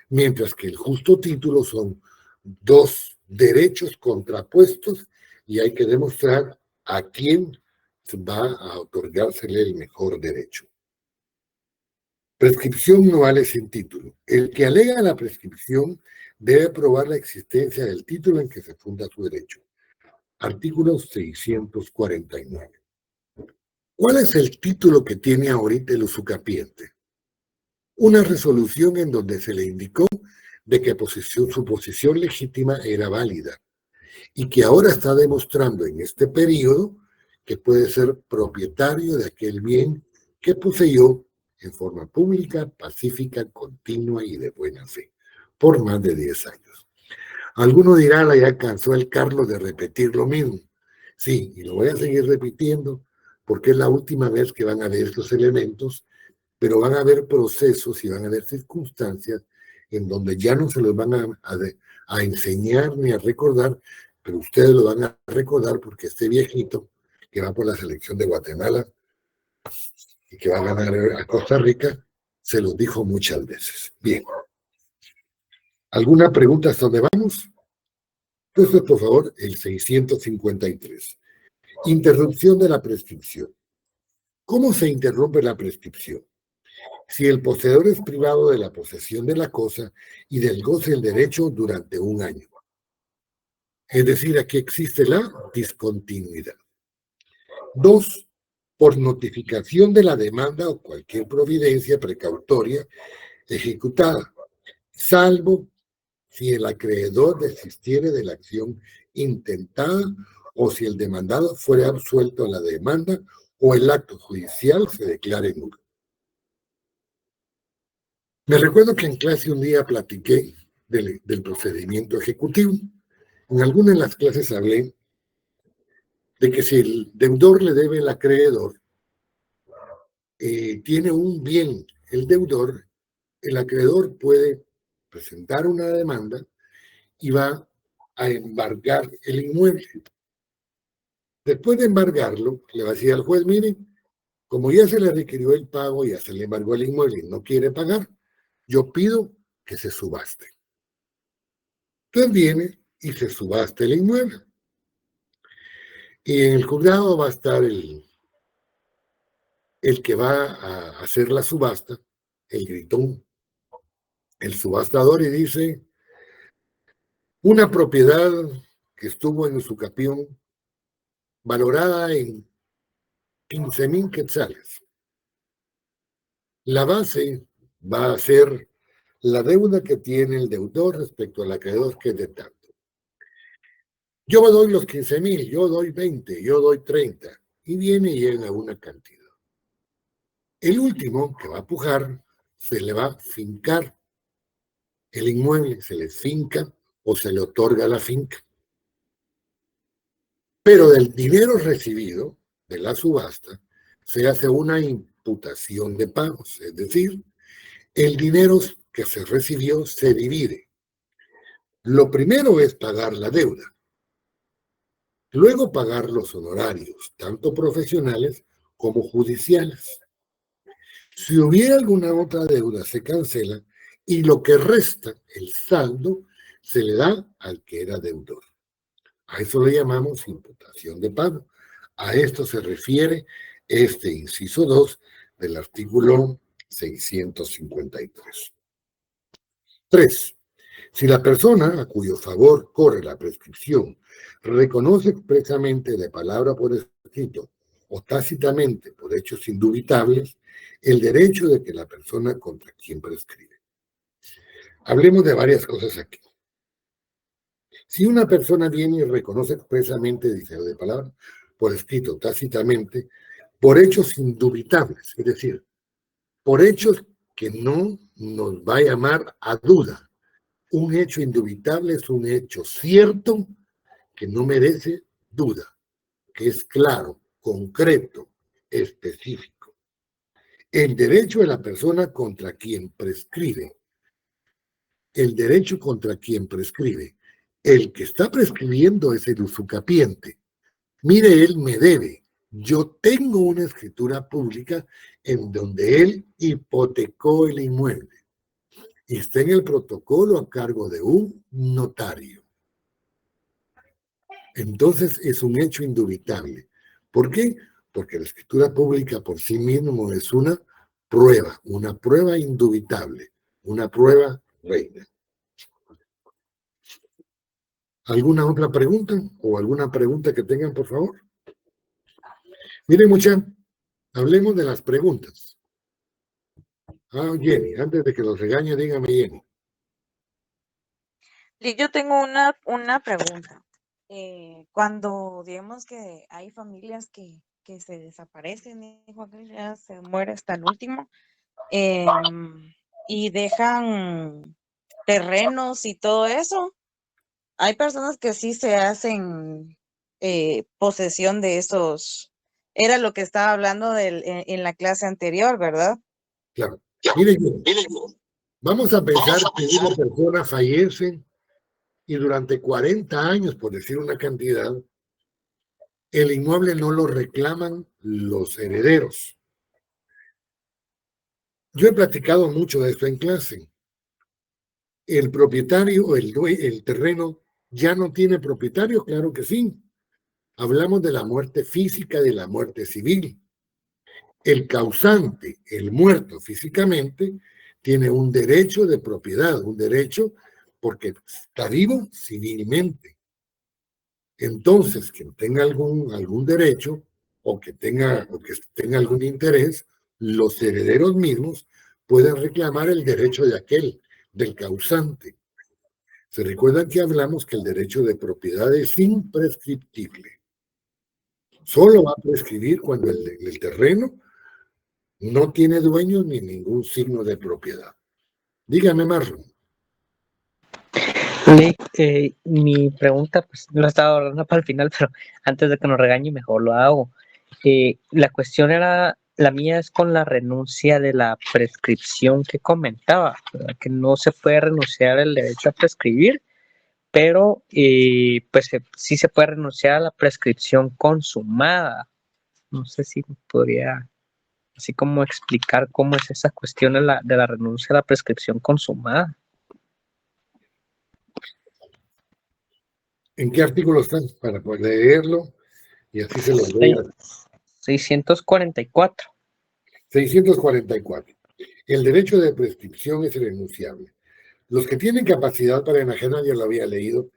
[SPEAKER 1] mientras que el justo título son dos derechos contrapuestos y hay que demostrar a quién va a otorgársele el mejor derecho. Prescripción no vale sin título. El que alega la prescripción debe probar la existencia del título en que se funda su derecho. Artículo 649. ¿Cuál es el título que tiene ahorita el usucapiente? Una resolución en donde se le indicó de que su posición legítima era válida y que ahora está demostrando en este periodo que puede ser propietario de aquel bien que poseyó en forma pública, pacífica, continua y de buena fe, por más de 10 años. Alguno dirá: ya cansó el Carlos de repetir lo mismo. Sí, y lo voy a seguir repitiendo porque es la última vez que van a ver estos elementos, pero van a haber procesos y van a haber circunstancias en donde ya no se los van a enseñar ni a recordar, pero ustedes lo van a recordar porque este viejito que va por la selección de Guatemala y que va a ganar a Costa Rica, se los dijo muchas veces. Bien. ¿Alguna pregunta hasta dónde vamos? Entonces, por favor, el 653. Interrupción de la prescripción. ¿Cómo se interrumpe la prescripción? Si el poseedor es privado de la posesión de la cosa y del goce del derecho durante un año. Es decir, aquí existe la discontinuidad. 2. Por notificación de la demanda o cualquier providencia precautoria ejecutada, salvo si el acreedor desistiere de la acción intentada o si el demandado fuere absuelto en la demanda o el acto judicial se declare nulo. Me recuerdo que en clase un día platiqué del procedimiento ejecutivo. En alguna de las clases hablé de que si el deudor le debe al acreedor, tiene un bien el deudor, el acreedor puede presentar una demanda y va a embargar el inmueble. Después de embargarlo, le va a decir al juez: miren, como ya se le requirió el pago, ya se le embargó el inmueble y no quiere pagar, yo pido que se subaste. Entonces viene y se subasta el inmueble. Y en el juzgado va a estar el que va a hacer la subasta, el gritón, el subastador, y dice, una propiedad que estuvo en Usucapión valorada en 15,000 quetzales. La base va a ser la deuda que tiene el deudor respecto al acreedor, que es de tanto. Yo doy los 15,000, yo doy 20, yo doy 30, y viene y llega a una cantidad. El último que va a pujar, se le va a fincar el inmueble, se le finca o se le otorga la finca. Pero del dinero recibido de la subasta se hace una imputación de pagos, es decir, el dinero que se recibió se divide. Lo primero es pagar la deuda, luego pagar los honorarios, tanto profesionales como judiciales. Si hubiera alguna otra deuda, se cancela y lo que resta, el saldo, se le da al que era deudor. A eso le llamamos imputación de pago. A esto se refiere este inciso 2 del artículo 653. 3. Si la persona a cuyo favor corre la prescripción reconoce expresamente de palabra por escrito o tácitamente por hechos indubitables el derecho de que la persona contra quien prescribe. Hablemos de varias cosas aquí. Si una persona viene y reconoce expresamente, dice de palabra, por escrito, tácitamente, por hechos indubitables, es decir, por hechos que no nos va a llamar a duda. Un hecho indubitable es un hecho cierto que no merece duda, que es claro, concreto, específico. El derecho de la persona contra quien prescribe. El derecho contra quien prescribe. El que está prescribiendo es el usucapiente. Mire, él me debe. Yo tengo una escritura pública en donde él hipotecó el inmueble. Y está en el protocolo a cargo de un notario. Entonces es un hecho indubitable. ¿Por qué? Porque la escritura pública por sí mismo es una prueba indubitable, una prueba reina. ¿Alguna otra pregunta? ¿O alguna pregunta que tengan, por favor? Miren, muchachos, hablemos de las preguntas. Jenny, antes de que los regañe, dígame, Jenny.
[SPEAKER 10] Yo tengo una pregunta. Cuando digamos que hay familias que se desaparecen, dijo aquel, ya se muere hasta el último, y dejan terrenos y todo eso, hay personas que sí se hacen posesión de esos. Era lo que estaba hablando en la clase anterior, ¿verdad?
[SPEAKER 1] Claro. Miren, vamos a pensar que una persona fallece y durante 40 años, por decir una cantidad, el inmueble no lo reclaman los herederos. Yo he platicado mucho de esto en clase. El propietario, el terreno, ya no tiene propietario, claro que sí. Hablamos de la muerte física, de la muerte civil. El causante, el muerto físicamente, tiene un derecho de propiedad, un derecho porque está vivo civilmente. Entonces, quien tenga algún derecho o que tenga algún interés, los herederos mismos pueden reclamar el derecho de aquel, del causante. Se recuerdan que hablamos que el derecho de propiedad es imprescriptible. Solo va a prescribir cuando el terreno no tiene dueño ni ningún signo de propiedad. Dígame, Marlon.
[SPEAKER 11] Mi pregunta, pues lo estaba hablando para el final, pero antes de que nos regañe, mejor lo hago. La cuestión era, la mía es con la renuncia de la prescripción que comentaba, ¿verdad? Que no se puede renunciar al derecho a prescribir, pero pues sí se puede renunciar a la prescripción consumada. No sé si podría así como explicar cómo es esa cuestión de la renuncia a la prescripción consumada.
[SPEAKER 1] ¿En qué artículo están? Para poder leerlo y así se lo doy.
[SPEAKER 11] 644.
[SPEAKER 1] 644. El derecho de prescripción es irrenunciable. Los que tienen capacidad para enajenar, ya lo había leído,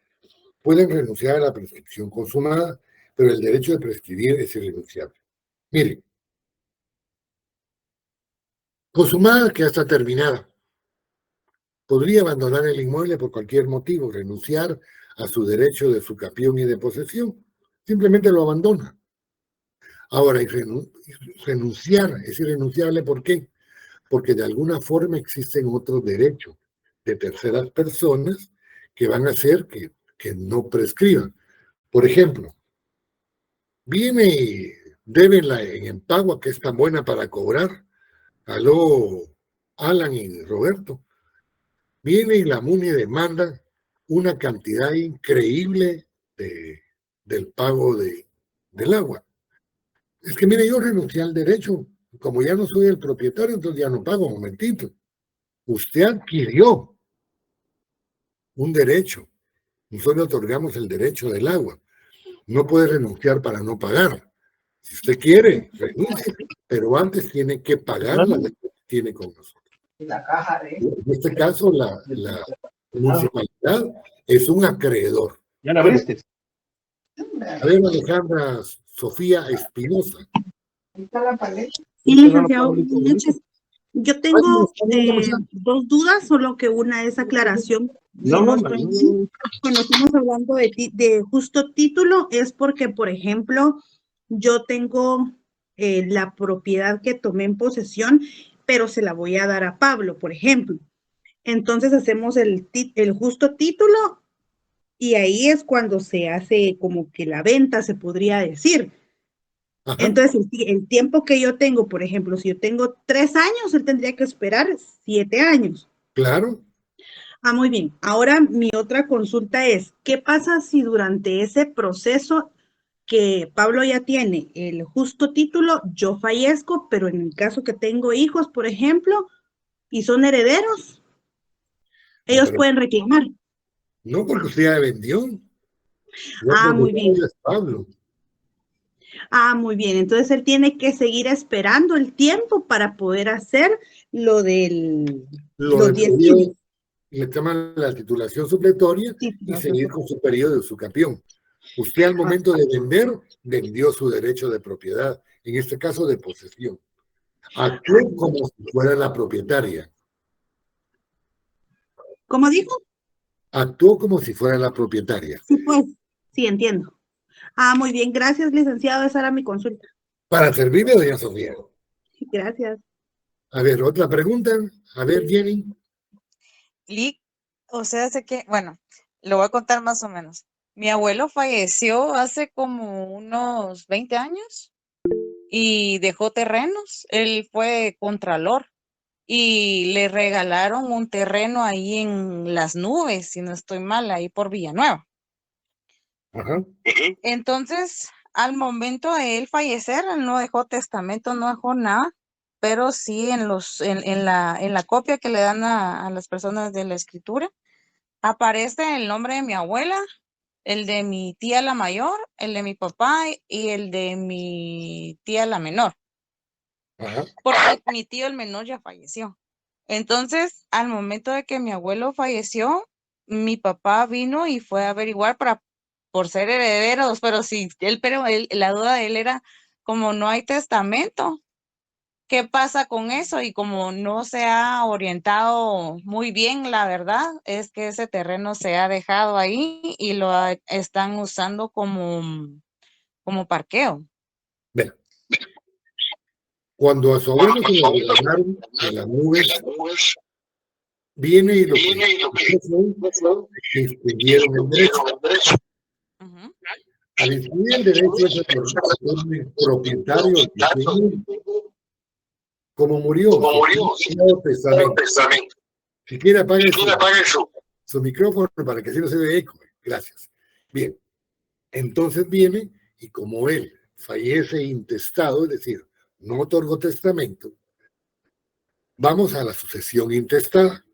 [SPEAKER 1] pueden renunciar a la prescripción consumada, pero el derecho de prescribir es irrenunciable. Miren, consumada que ya está terminada. Podría abandonar el inmueble por cualquier motivo, renunciar a su derecho de sucapión y de posesión. Simplemente lo abandona. Ahora, renunciar es irrenunciable, ¿por qué? Porque de alguna forma existen otros derechos de terceras personas que van a hacer que no prescriban. Por ejemplo, viene y debe en pago que es tan buena para cobrar. Aló, Alan y Roberto. Viene y la MUNI demanda una cantidad increíble del pago del agua. Es que mire, yo renuncié al derecho. Como ya no soy el propietario, entonces ya no pago. Un momentito. Usted adquirió un derecho. Nosotros le otorgamos el derecho del agua. No puede renunciar para no pagar. Si usted quiere, renuncie, pero antes tiene que pagar la deuda que tiene con nosotros. En este caso, la municipalidad es un acreedor.
[SPEAKER 5] ¿Ya la abriste?
[SPEAKER 1] A ver, Alejandra Sofía Espinosa.
[SPEAKER 9] Sí, licenciado, buenas noches. Yo tengo dos dudas, solo que una es aclaración. Cuando estamos hablando de justo título, es porque, por ejemplo, yo tengo la propiedad que tomé en posesión, pero se la voy a dar a Pablo, por ejemplo. Entonces hacemos el justo título y ahí es cuando se hace como que la venta, se podría decir.
[SPEAKER 1] Ajá.
[SPEAKER 9] Entonces, el tiempo que yo tengo, por ejemplo, si yo tengo 3 años, él tendría que esperar 7 años.
[SPEAKER 1] Claro.
[SPEAKER 9] Ah, muy bien. Ahora mi otra consulta es, ¿qué pasa si durante ese proceso que Pablo ya tiene el justo título, yo fallezco, pero en el caso que tengo hijos, por ejemplo, y son herederos, ellos pueden reclamar?
[SPEAKER 1] No, porque usted ya vendió.
[SPEAKER 9] Ah, muy bien.
[SPEAKER 1] Pablo.
[SPEAKER 9] Ah, muy bien. Entonces él tiene que seguir esperando el tiempo para poder hacer lo del los 10 años.
[SPEAKER 1] Le llaman la titulación supletoria y seguir con su periodo de sucapión. Usted al momento de vender, vendió su derecho de propiedad, en este caso de posesión. Actuó como si fuera la propietaria.
[SPEAKER 9] ¿Cómo dijo?
[SPEAKER 1] Actuó como si fuera la propietaria.
[SPEAKER 9] Sí, pues, sí, entiendo. Ah, muy bien, gracias, licenciado, esa era mi consulta.
[SPEAKER 1] Para servirle, doña Sofía.
[SPEAKER 9] Gracias.
[SPEAKER 1] A ver, otra pregunta. A ver, Jenny.
[SPEAKER 10] O sea, sé que, bueno, lo voy a contar más o menos. Mi abuelo falleció hace como unos 20 años y dejó terrenos. Él fue contralor y le regalaron un terreno ahí en Las Nubes, si no estoy mal, ahí por Villanueva.
[SPEAKER 1] Ajá.
[SPEAKER 10] Entonces, al momento de él fallecer, él no dejó testamento, no dejó nada, pero sí en la copia que le dan a las personas de la escritura, aparece el nombre de mi abuela, el de mi tía la mayor, el de mi papá y el de mi tía la menor.
[SPEAKER 1] Ajá.
[SPEAKER 10] Porque mi tío el menor ya falleció. Entonces, al momento de que mi abuelo falleció, mi papá vino y fue a averiguar por ser herederos, pero sí, la duda de él era, como no hay testamento, ¿qué pasa con eso? Y como no se ha orientado muy bien, la verdad es que ese terreno se ha dejado ahí y lo están usando como parqueo.
[SPEAKER 1] Bueno. Cuando a su abuelo se le regalaron en Las Nubes, viene y lo que inscribieron el derecho. Al inscribir el derecho es el propietario como murió, testamento. Si quiere apague su micrófono para que así no se vea eco. Gracias. Bien, entonces viene y como él fallece intestado, es decir, no otorgó testamento, vamos a la sucesión intestada.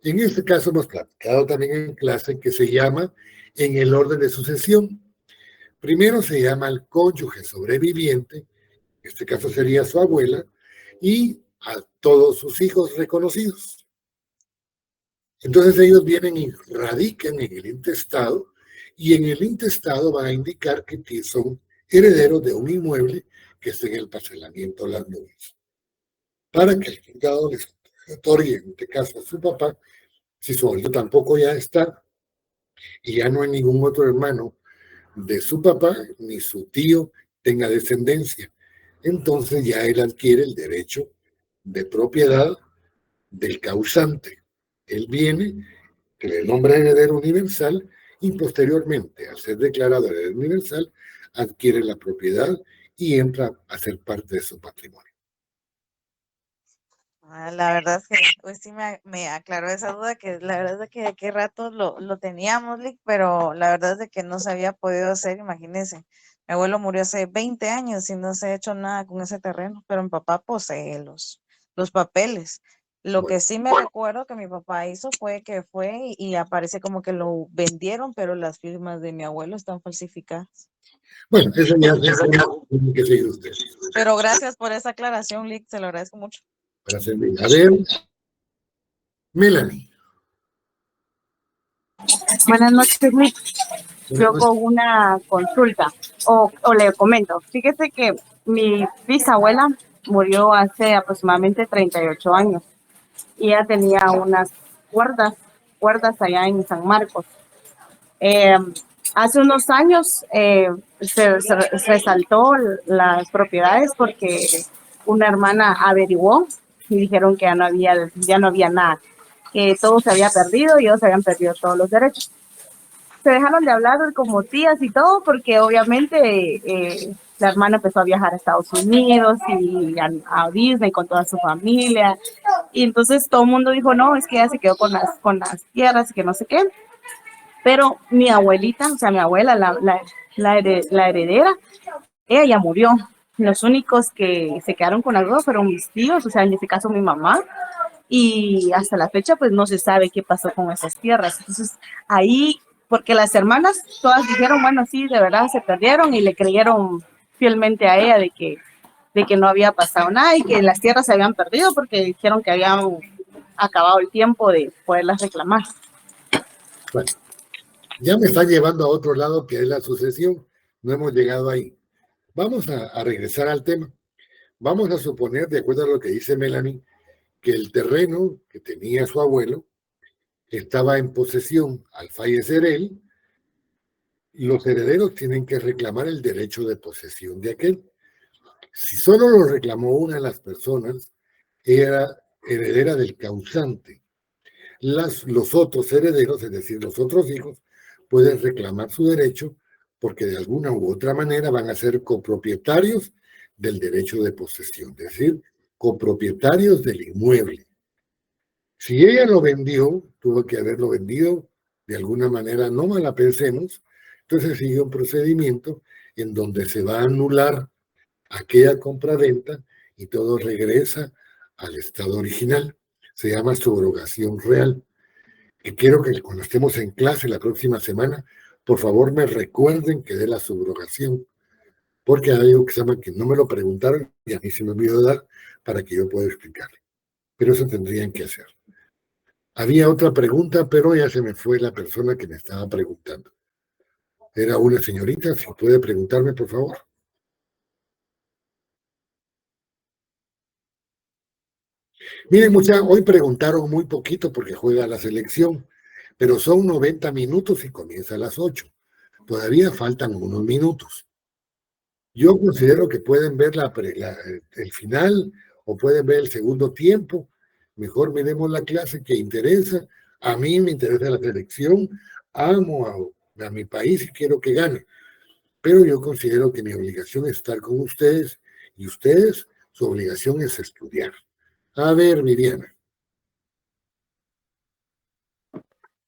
[SPEAKER 1] En este caso hemos platicado también en clase que se llama en el orden de sucesión. Primero se llama al cónyuge sobreviviente, en este caso sería su abuela, y a todos sus hijos reconocidos. Entonces ellos vienen y radican en el intestado, y en el intestado van a indicar que son herederos de un inmueble que esté en el parcelamiento de las nubes. Para que el juzgado les otorgue, en este caso a su papá, si su abuelo tampoco ya está, y ya no hay ningún otro hermano de su papá, ni su tío tenga descendencia. Entonces ya él adquiere el derecho de propiedad del causante. Él viene, que le nombra heredero universal, y posteriormente, al ser declarado heredero universal, adquiere la propiedad y entra a ser parte de su patrimonio.
[SPEAKER 10] La verdad es que hoy sí me aclaró esa duda, que la verdad es que de qué rato lo teníamos, Lick, pero la verdad es de que no se había podido hacer, imagínense. Mi abuelo murió hace 20 años y no se ha hecho nada con ese terreno, pero mi papá posee los papeles. Lo que sí me recuerdo que mi papá hizo fue que fue y aparece como que lo vendieron, pero las firmas de mi abuelo están falsificadas.
[SPEAKER 1] Bueno, eso ya tiene que seguir usted.
[SPEAKER 10] Pero gracias por esa aclaración, Lick, se lo agradezco mucho.
[SPEAKER 1] Para servir. A ver, Melanie.
[SPEAKER 12] Buenas noches, Lick. Yo con una consulta, o le comento. Fíjese que mi bisabuela murió hace aproximadamente 38 años y ella tenía unas guardas allá en San Marcos. Hace unos años se resaltó las propiedades porque una hermana averiguó y dijeron que ya no había nada, que todo se había perdido y ellos habían perdido todos los derechos. Se dejaron de hablar como tías y todo porque obviamente la hermana empezó a viajar a Estados Unidos y a Disney con toda su familia, y entonces todo el mundo dijo, no, es que ella se quedó con las tierras y que no sé qué. Pero mi abuelita, o sea, mi abuela, la heredera, ella ya murió. Los únicos que se quedaron con algo fueron mis tíos, o sea, en este caso mi mamá, y hasta la fecha pues no se sabe qué pasó con esas tierras. Entonces ahí, porque las hermanas todas dijeron, bueno, sí, de verdad se perdieron, y le creyeron fielmente a ella de que no había pasado nada y que las tierras se habían perdido porque dijeron que habían acabado el tiempo de poderlas reclamar.
[SPEAKER 1] Bueno, ya me está llevando a otro lado, que es la sucesión. No hemos llegado ahí. Vamos a regresar al tema. Vamos a suponer, de acuerdo a lo que dice Melanie, que el terreno que tenía su abuelo estaba en posesión al fallecer él. Los herederos tienen que reclamar el derecho de posesión de aquel. Si solo lo reclamó una de las personas, era heredera del causante. Los otros herederos, es decir, los otros hijos, pueden reclamar su derecho porque de alguna u otra manera van a ser copropietarios del derecho de posesión, es decir, copropietarios del inmueble. Si ella lo vendió, tuvo que haberlo vendido de alguna manera, no me la pensemos, entonces sigue un procedimiento en donde se va a anular aquella compraventa y todo regresa al estado original. Se llama subrogación real. Y quiero que cuando estemos en clase la próxima semana, por favor me recuerden que dé la subrogación, porque hay algo que se llama, que no me lo preguntaron y a mí se me olvidó dar para que yo pueda explicarle. Pero eso tendrían que hacer. Había otra pregunta, pero ya se me fue la persona que me estaba preguntando. Era una señorita, si puede preguntarme, por favor. Miren, muchachos, hoy preguntaron muy poquito porque juega la selección, pero son 90 minutos y comienza a las 8. Todavía faltan unos minutos. Yo considero que pueden ver el final o pueden ver el segundo tiempo. Mejor miremos la clase que interesa. A mí me interesa la selección, amo a mi país y quiero que gane. Pero yo considero que mi obligación es estar con ustedes y ustedes, su obligación es estudiar. A ver, Miriana.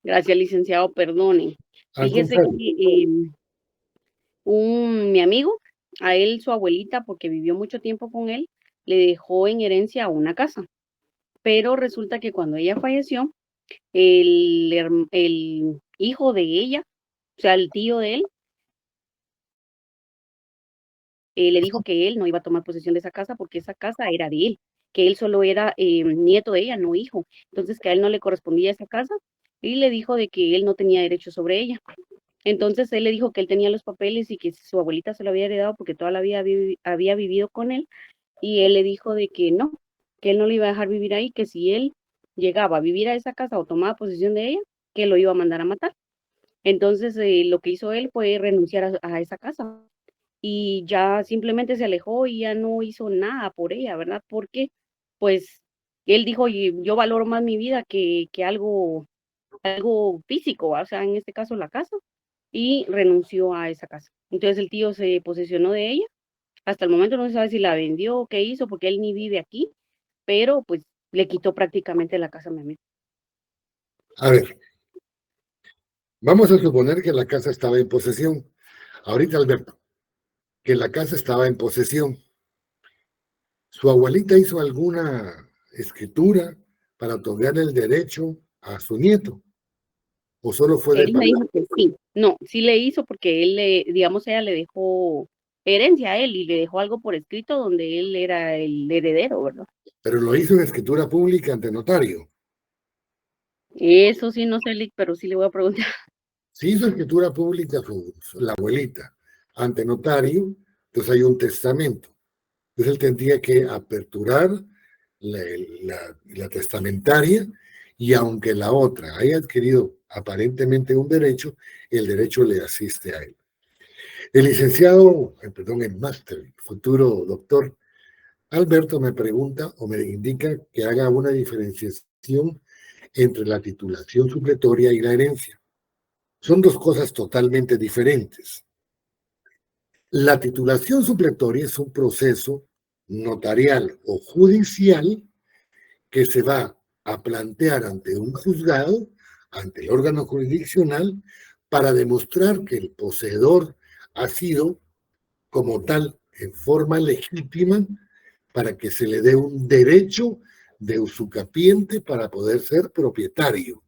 [SPEAKER 13] Gracias, licenciado, perdone. Fíjese que mi amigo, a él, su abuelita, porque vivió mucho tiempo con él, le dejó en herencia una casa. Pero resulta que cuando ella falleció, el hijo de ella, o sea, el tío de él, le dijo que él no iba a tomar posesión de esa casa porque esa casa era de él, que él solo era nieto de ella, no hijo. Entonces, que a él no le correspondía esa casa y le dijo de que él no tenía derecho sobre ella. Entonces, él le dijo que él tenía los papeles y que su abuelita se lo había heredado porque toda la vida había vivido con él. Y él le dijo de que él no le iba a dejar vivir ahí, que si él llegaba a vivir a esa casa o tomaba posesión de ella, que lo iba a mandar a matar. Entonces, lo que hizo él fue renunciar a esa casa y ya simplemente se alejó y ya no hizo nada por ella, ¿verdad? Porque, pues, él dijo, yo valoro más mi vida que algo físico, ¿va? O sea, en este caso la casa, y renunció a esa casa. Entonces el tío se posesionó de ella. Hasta el momento no se sabe si la vendió o qué hizo, porque él ni vive aquí, pero pues le quitó prácticamente la casa a mi amigo.
[SPEAKER 1] A ver, vamos a suponer que la casa estaba en posesión. Ahorita, Alberto, que la casa estaba en posesión. ¿Su abuelita hizo alguna escritura para otorgar el derecho a su nieto? ¿O solo fue de
[SPEAKER 13] Él me dijo que sí. No, sí le hizo porque digamos, ella le dejó herencia a él y le dejó algo por escrito donde él era el heredero, ¿verdad?
[SPEAKER 1] Pero lo hizo en escritura pública ante notario.
[SPEAKER 13] Eso sí, no sé, Lick, pero sí le voy a preguntar.
[SPEAKER 1] Si hizo escritura pública la abuelita ante notario, entonces hay un testamento. Entonces él tendría que aperturar la testamentaria y aunque la otra haya adquirido aparentemente un derecho, el derecho le asiste a él. El licenciado, el máster, futuro doctor, Alberto me pregunta o me indica que haga una diferenciación entre la titulación supletoria y la herencia. Son dos cosas totalmente diferentes. La titulación supletoria es un proceso notarial o judicial que se va a plantear ante un juzgado, ante el órgano jurisdiccional, para demostrar que el poseedor ha sido como tal en forma legítima para que se le dé un derecho de usucapiente para poder ser propietario.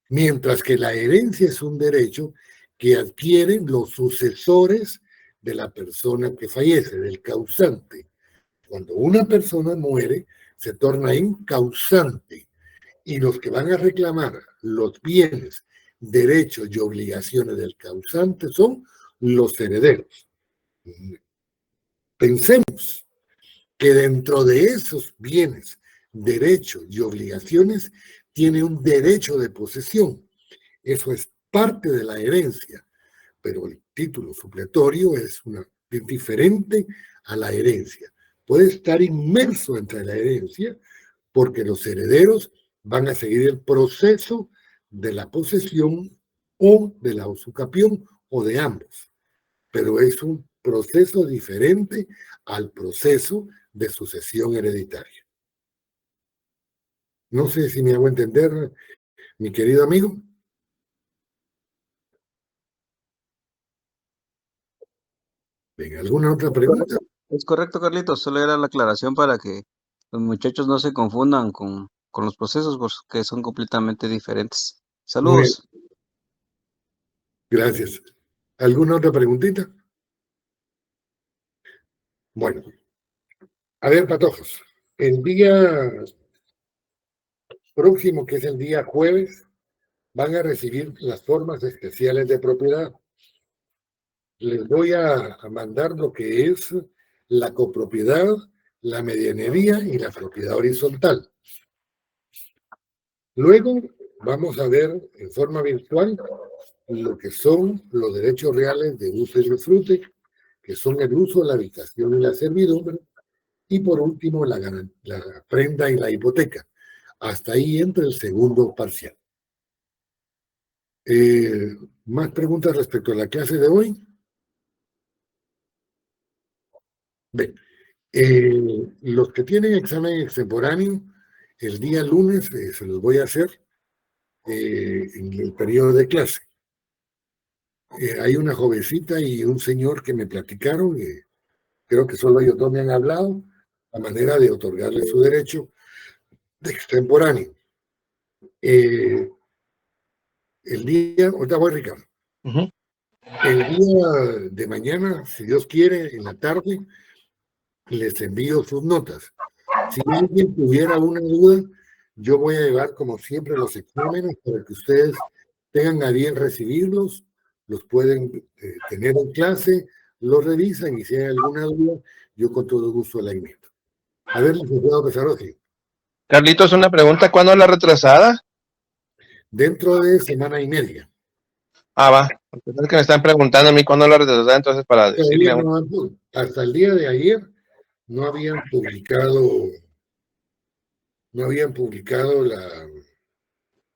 [SPEAKER 1] Mientras que la herencia es un derecho que adquieren los sucesores de la persona que fallece, del causante. Cuando una persona muere, se torna incausante y los que van a reclamar los bienes, derechos y obligaciones del causante son los herederos. Pensemos que dentro de esos bienes, derechos y obligaciones tiene un derecho de posesión. Eso es parte de la herencia, pero el título supletorio es diferente a la herencia. Puede estar inmerso entre la herencia porque los herederos van a seguir el proceso de la posesión o de la usucapión o de ambos, pero es un proceso diferente al proceso de sucesión hereditaria. No sé si me hago entender, mi querido amigo. Venga, ¿alguna otra pregunta?
[SPEAKER 8] Es correcto, Carlitos. Solo era la aclaración para que los muchachos no se confundan con los procesos, porque son completamente diferentes.
[SPEAKER 1] Muy bien.
[SPEAKER 8] Saludos.
[SPEAKER 1] Gracias. ¿Alguna otra preguntita? Bueno. A ver, patojos. El día próximo, que es el día jueves, van a recibir las formas especiales de propiedad. Les voy a mandar lo que es la copropiedad, la medianería y la propiedad horizontal. Luego vamos a ver en forma virtual lo que son los derechos reales de uso y disfrute, que son el uso, la habitación y la servidumbre, y por último la prenda y la hipoteca. Hasta ahí entra el segundo parcial. ¿Más preguntas respecto a la clase de hoy? Bien. Los que tienen examen extemporáneo, el día lunes se los voy a hacer en el periodo de clase. Hay una jovencita y un señor que me platicaron, creo que solo ellos dos me han hablado, la manera de otorgarle su derecho de extemporáneo. El día, ahorita voy, Ricardo. El día de mañana, si Dios quiere, en la tarde, les envío sus notas. Si alguien tuviera una duda, yo voy a llevar, como siempre, los exámenes para que ustedes tengan a bien recibirlos, los pueden tener en clase, los revisan y si hay alguna duda, yo con todo gusto la invito. A ver, licenciado Pesarosi.
[SPEAKER 5] Carlitos, una pregunta, ¿cuándo es la retrasada?
[SPEAKER 1] Dentro de semana y media.
[SPEAKER 5] Ah, va. Porque es que me están preguntando a mí cuándo es la retrasada, entonces para decirle.
[SPEAKER 1] Hasta el día de ayer no habían publicado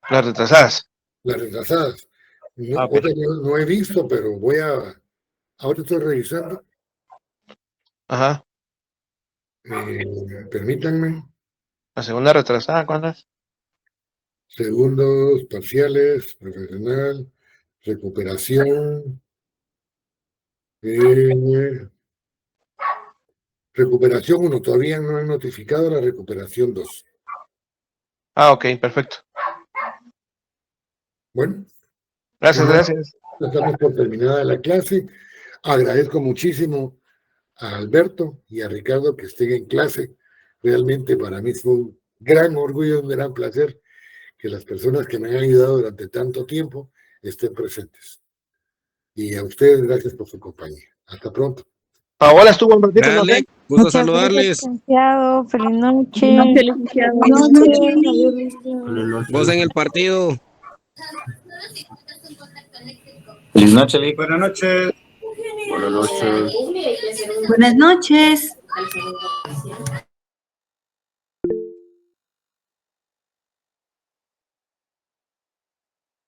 [SPEAKER 5] Las retrasadas.
[SPEAKER 1] Las retrasadas. No he visto, pero ahora estoy revisando.
[SPEAKER 5] Ajá.
[SPEAKER 1] Permítanme.
[SPEAKER 5] La segunda retrasada, ¿cuándo es?
[SPEAKER 1] Segundos, parciales, profesional, recuperación. Recuperación 1, todavía no han notificado la recuperación 2.
[SPEAKER 5] Ah, ok, perfecto.
[SPEAKER 1] Bueno.
[SPEAKER 5] Gracias.
[SPEAKER 1] Estamos por terminada la clase. Agradezco muchísimo a Alberto y a Ricardo que estén en clase. Realmente para mí fue un gran orgullo, un gran placer que las personas que me han ayudado durante tanto tiempo estén presentes. Y a ustedes, gracias por su compañía. Hasta pronto.
[SPEAKER 5] Paola estuvo un ratito.
[SPEAKER 4] Dale, gusto saludarles.
[SPEAKER 14] Feliz noche.
[SPEAKER 9] Buenas noches.
[SPEAKER 4] Vos en el partido.
[SPEAKER 8] Feliz noche, Lick.
[SPEAKER 2] Buenas noches.
[SPEAKER 8] Buenas noches.
[SPEAKER 9] Buenas noches.